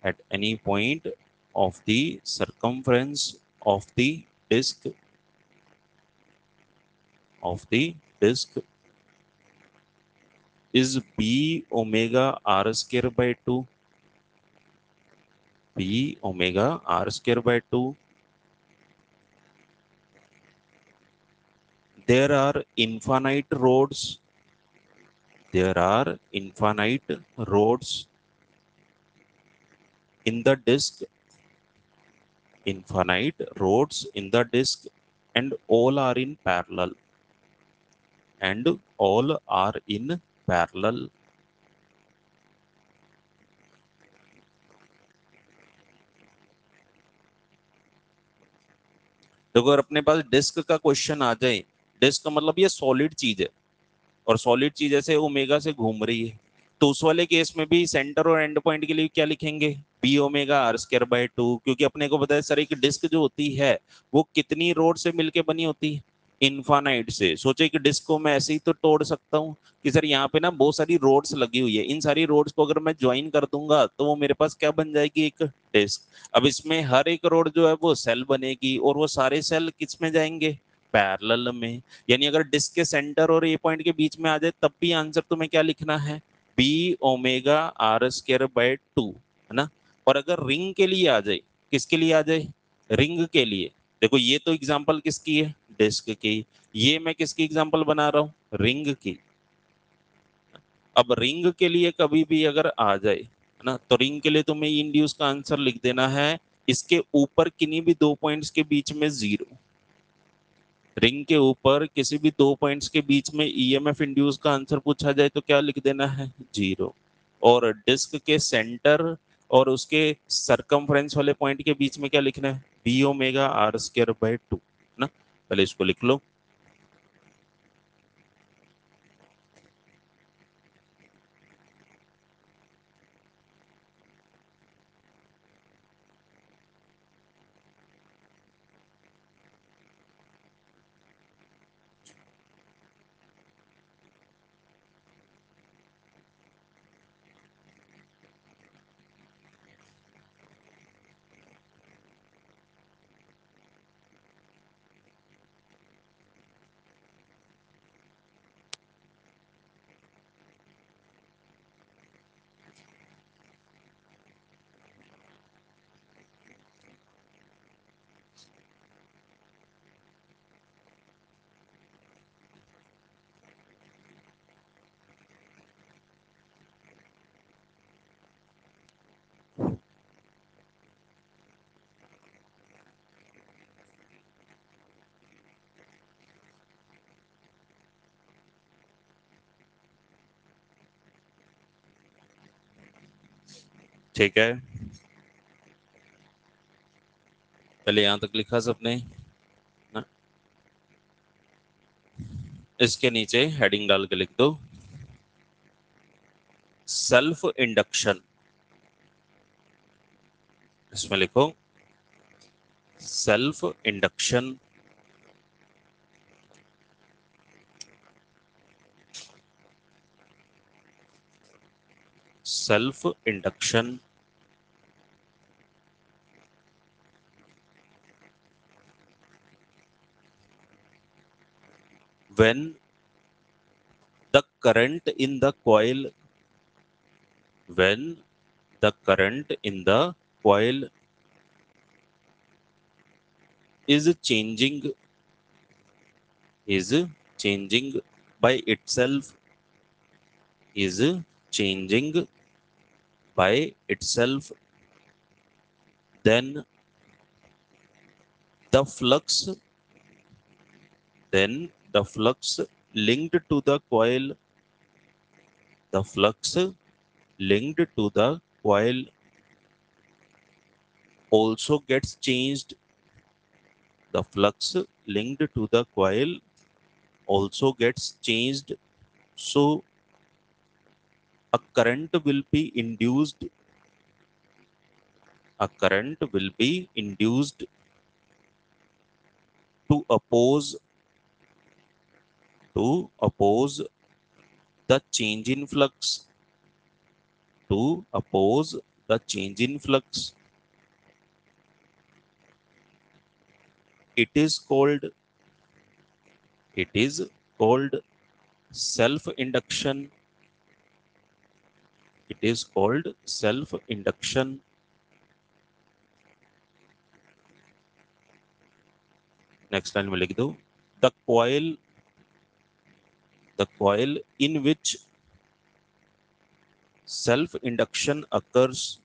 at any point of the circumference of the disk, of the disk is b omega r square by 2, b omega r square by 2. There are infinite rods, there are infinite rods in the disk, infinite rods in the disk, and all are in parallel, and all are in parallel. देखो अगर अपने पास disc का question आ जाए, disc का मतलब ये solid चीज है, और सॉलिड चीज ऐसे ओमेगा से घूम रही है, तो उस वाले केस में भी सेंटर और एंड पॉइंट के लिए क्या लिखेंगे, B omega R square by 2, क्योंकि अपने को पता है सर एक डिस्क जो होती है वो कितनी रोड से मिलके बनी होती है, इनफाइनाइट से। सोचे कि डिस्क को मैं ऐसे ही तो तोड़ सकता हूँ कि सर यहाँ पे ना बहुत सारी रोड्स लगी हुई है, इन सारी रोड्स को अगर मैं ज्वाइन कर दूंगा तो वो मेरे पास क्या बन जाएगी, एक डिस्क। अब इसमें हर एक रोड जो है वो सेल बनेगी, और वो सारे सेल किस में जाएंगे, पैरेलल में। यानी अगर डिस्क के सेंटर और ए पॉइंट के बीच में आ जाए तब भी आंसर तुम्हें क्या लिखना है, B omega R square by 2, है ना। और अगर रिंग के लिए आ जाए, किसके लिए आ जाए, रिंग के लिए, देखो ये तो एग्जांपल किसकी है, डिस्क की, ये मैं किसकी एग्जांपल बना रहा हूँ, रिंग की। अब रिंग के लिए कभी भी अगर आ जाए है ना, तो रिंग के लिए तुम्हें इंड्यूस का आंसर लिख देना है इसके ऊपर किन्हीं भी दो पॉइंट्स के बीच में 0। रिंग के ऊपर किसी भी दो पॉइंट्स के बीच में ईएमएफ इंड्यूस का आंसर पूछा जाए तो क्या लिख देना है 0। और डिस्क के सेंटर और उसके सरकमफ्रेंस वाले पॉइंट के बीच में क्या लिखना है, B omega R square by 2 ना। पहले इसको लिख लो। ठीक है, पहले यहां तक लिखा सबने ना। इसके नीचे हेडिंग डाल के लिख दो सेल्फ इंडक्शन। इसमें लिखो self induction self induction when the current in the coil when the current in the coil is changing by itself is changing by itself, then the flux then the flux linked to the coil the flux linked to the coil also gets changed. The flux linked to the coil also gets changed. So a current will be induced. A current will be induced to oppose the change in flux. To oppose the change in flux. It is called self-induction. It is called self-induction. Next line में लिख दो the coil in which self-induction occurs.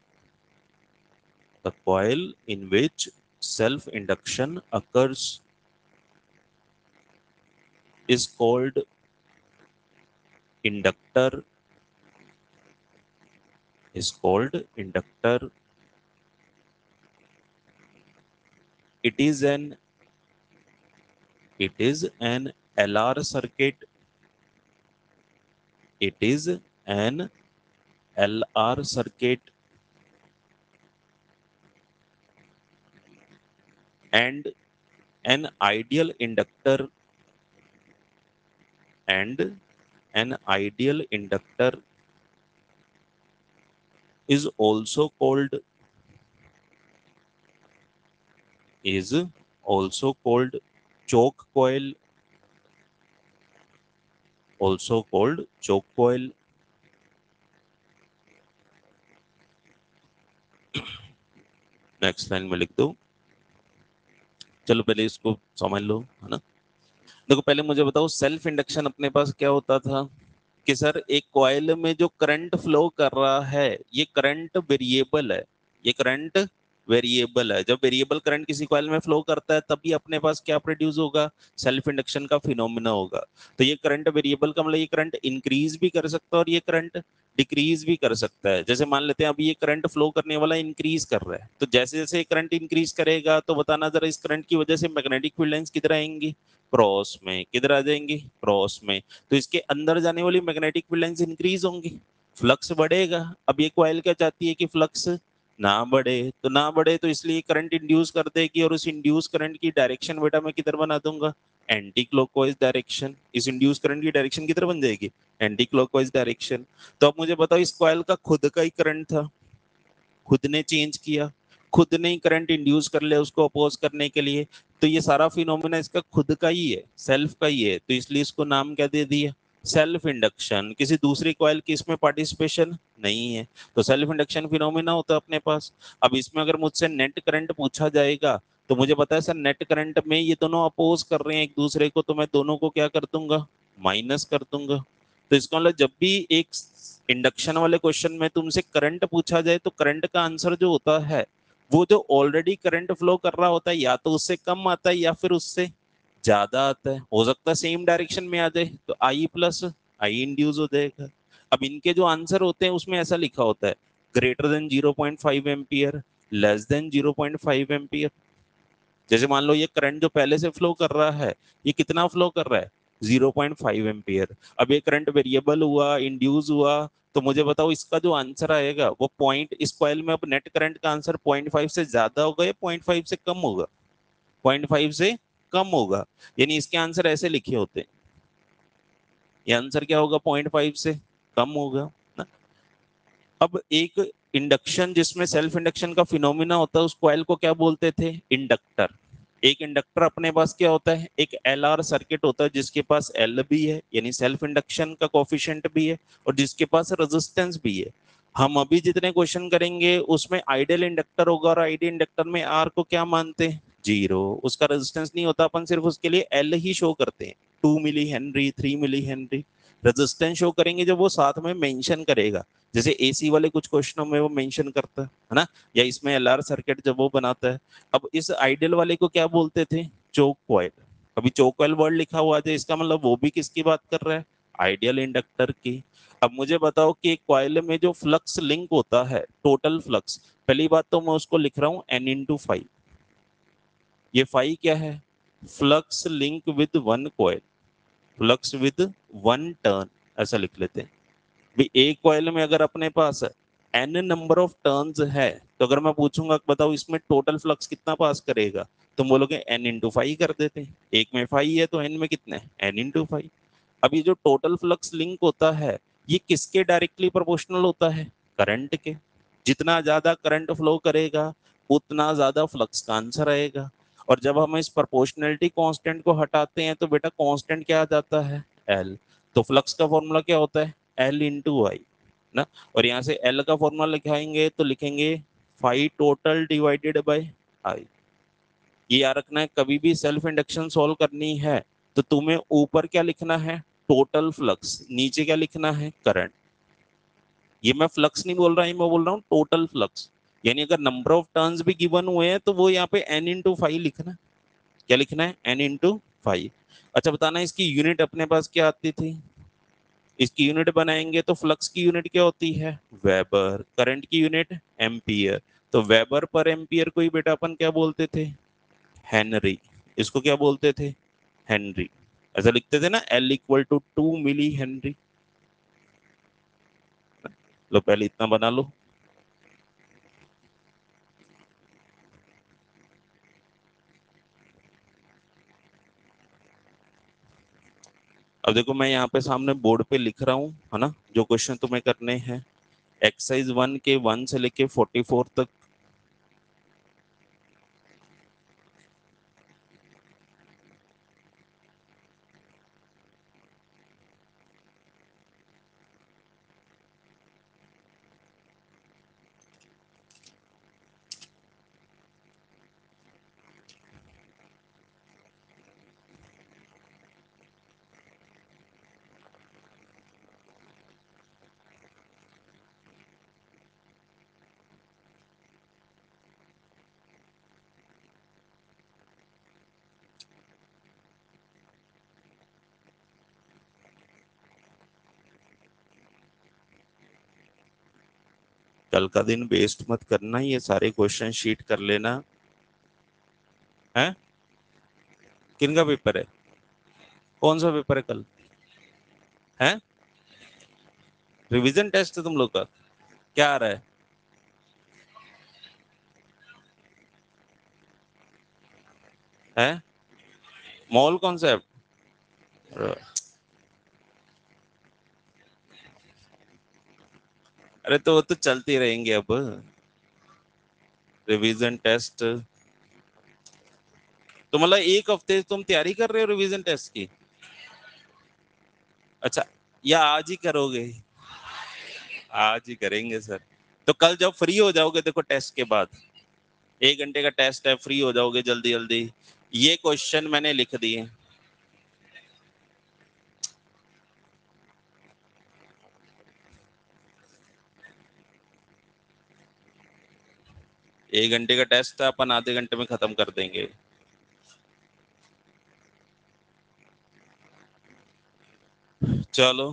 The coil in which self-induction occurs is called inductor. Is called inductor. It is an LR circuit. It is an LR circuit and an ideal inductor is also called choke coil. Also called choke coil. Next line में लिख दो। चलो पहले इसको समझ लो, है ना। देखो पहले मुझे बताओ सेल्फ इंडक्शन अपने पास क्या होता था, कि सर एक कॉइल में जो करंट फ्लो कर रहा है ये करंट वेरिएबल है, ये करंट वेरिएबल है। जब वेरिएबल करंट किसी कॉइल में फ्लो करता है तभी अपने पास क्या प्रोड्यूस होगा, सेल्फ इंडक्शन का फिनोमिना होगा। तो ये करंट वेरिएबल का मतलब ये करंट इंक्रीज भी कर सकता है और ये करंट डिक्रीज भी कर सकता है। जैसे मान लेते हैं अभी ये करंट फ्लो करने वाला इंक्रीज कर रहा है, तो जैसे जैसे करंट इंक्रीज करेगा तो बताना जरा इस करंट की वजह से मैग्नेटिक फील्ड लाइंस किधर आएंगी, क्रॉस में। किधर आ जाएंगी, क्रॉस में। तो इसके अंदर जाने वाली मैग्नेटिक फील्ड लाइंस इंक्रीज होंगी, फ्लक्स बढ़ेगा। अब ये कॉइल क्या चाहती है कि फ्लक्स ना बढ़े, तो ना बढ़े तो इसलिए करंट इंड्यूस कर देगी, और उस इंड्यूस करंट की डायरेक्शन बेटा मैं किधर बना दूंगा, एंटी क्लॉकवाइज डायरेक्शन। इस इंड्यूस करंट की डायरेक्शन किधर बन जाएगी, एंटी क्लॉकवाइज डायरेक्शन। तो अब मुझे बताओ इस कॉइल का खुद का ही करंट था, खुद ने चेंज किया, खुद ने ही करंट इंड्यूस कर लिया उसको अपोज करने के लिए। तो ये सारा फिनोमिना इसका खुद का ही है, सेल्फ का ही है, तो इसलिए इसको नाम क्या दे दिया, सेल्फ इंडक्शन। किसी दूसरी कॉइल की इसमें पार्टिसिपेशन नहीं है, तो सेल्फ इंडक्शन फिनोमिना होता है अपने पास। अब इसमें अगर मुझसे नेट करंट पूछा जाएगा तो मुझे पता है सर नेट करंट में ये दोनों अपोज कर रहे हैं एक दूसरे को, तो मैं दोनों को क्या कर दूंगा, माइनस कर दूंगा। तो इसका मतलब जब भी एक इंडक्शन वाले क्वेश्चन में तुमसे करंट पूछा जाए तो करंट का आंसर जो होता है वो जो ऑलरेडी करंट फ्लो कर रहा होता है या तो उससे कम आता है या फिर उससे ज्यादा आता है। हो सकता है सेम डायरेक्शन में आ जाए, तो आई प्लस आई इंड्यूस हो जाएगा। अब इनके जो आंसर होते हैं उसमें ऐसा लिखा होता है greater than 0.5 ampere, less than 0.5 ampere. जैसे मान लो ये करंट जो पहले से फ्लो कर रहा है ये कितना फ्लो कर रहा है, 0.5 एम्पियर। अब ये करंट वेरिएबल हुआ, इंड्यूस हुआ, तो मुझे बताओ इसका जो आंसर आएगा वो पॉइंट, इस कॉइल में अब नेट करंट का आंसर 0.5 से ज्यादा होगा या 0.5 से कम होगा, 0.5 से कम होगा। यानी इसके आंसर ऐसे लिखे होते हैं, ये आंसर क्या होगा, 0.5 से कम होगा ना। अब एक इंडक्शन जिसमें सेल्फ इंडक्शन का फिनोमिना होता है उस कॉइल को क्या बोलते थे, इंडक्टर। एक इंडक्टर अपने पास क्या होता है, एक एल आर सर्किट होता है जिसके पास एल भी है यानी सेल्फ इंडक्शन का कोफिशिएंट भी है, और जिसके पास रेजिस्टेंस भी है। हम अभी जितने क्वेश्चन करेंगे उसमें आइडियल इंडक्टर होगा, और आइडियल इंडक्टर में आर को क्या मानते हैं, जीरो। उसका रेजिस्टेंस नहीं होता, अपन सिर्फ उसके लिए एल ही शो करते हैं, 2 milli henry, 3 milli henry. Resistance show करेंगे जब वो साथ में मेंशन करेगा, जैसे एसी वाले कुछ क्वेश्चनों में वो मेंशन करता है ना, या इसमें एलआर सर्किट जब वो बनाता है। अब इस आइडियल वाले को क्या बोलते थे, चोक कॉइल। अभी चोक कॉइल वर्ड लिखा हुआ है इसका मतलब वो भी किसकी बात कर रहा है, आइडियल इंडक्टर की। अब मुझे बताओ कि कॉइल में जो फ्लक्स लिंक होता है, टोटल फ्लक्स, पहली बात तो मैं उसको लिख रहा हूँ n×5। ये फाई क्या है, flux link with one coil, flux with one turn, ऐसा लिख लेते हैं। भी एक कॉइल में अगर अपने पास एन नंबर ऑफ टर्न्स है, तो अगर मैं पूछूंगा बताओ इसमें टोटल फ्लक्स कितना पास करेगा, तुम बोलोगे n×5 कर देते हैं। एक में 5 है तो n में कितना है, n×5। अब ये जो टोटल फ्लक्स लिंक होता है ये किसके डायरेक्टली प्रोपोर्शनल होता है, करंट के। जितना ज्यादा करंट फ्लो करेगा उतना ज्यादा फ्लक्स का आंसर आएगा। और जब हम इस प्रोपोर्शनलिटी कांस्टेंट को हटाते हैं तो बेटा कांस्टेंट क्या आ जाता है, एल। तो फ्लक्स का फॉर्मूला क्या होता है, L×I ना। और यहाँ से L का फॉर्मूला लिखाएंगे तो लिखेंगे फाई टोटल डिवाइडेड बाय आई। ये याद रखना है, कभी भी सेल्फ इंडक्शन सॉल्व करनी है तो तुम्हें ऊपर क्या लिखना है, टोटल फ्लक्स, नीचे क्या लिखना है, करंट। ये मैं फ्लक्स नहीं बोल रहा, मैं बोल रहा हूँ टोटल फ्लक्स। यानी अगर नंबर ऑफ टर्न्स भी गिवन हुए हैं तो वो यहाँ पे n×5 लिखना। क्या लिखना है, n×5। अच्छा बताना इसकी यूनिट अपने पास क्या आती थी, इसकी यूनिट बनाएंगे तो फ्लक्स की यूनिट क्या होती है, वेबर। करंट की यूनिट एम्पियर। तो वेबर पर एम्पियर को ही बेटा अपन क्या बोलते थे, हेनरी। इसको क्या बोलते थे, हेनरी। ऐसा लिखते थे ना, L = 2 मिली हेनरी। लो पहले इतना बना लो। अब देखो मैं यहाँ पे सामने बोर्ड पे लिख रहा हूँ है ना, जो क्वेश्चन तुम्हें करने हैं एक्सरसाइज 1 के 1 से लेके 44 तक। कल का दिन वेस्ट मत करना, ये सारे क्वेश्चन शीट कर लेना है। किन का पेपर है? कौन सा पेपर है कल? है रिवीजन टेस्ट है तुम लोग का? क्या आ रहा है मॉल कॉन्सेप्ट? अरे तो वो तो चलती रहेंगे अब। रिवीजन टेस्ट तो मतलब एक हफ्ते से तुम तैयारी कर रहे हो रिवीजन टेस्ट की? अच्छा, या आज ही करोगे? आज ही करेंगे सर। तो कल जब फ्री हो जाओगे, देखो टेस्ट के बाद 1 घंटे का टेस्ट है, फ्री हो जाओगे जल्दी जल्दी, ये क्वेश्चन मैंने लिख दिए। एक घंटे का टेस्ट है, अपन आधे घंटे में खत्म कर देंगे। चलो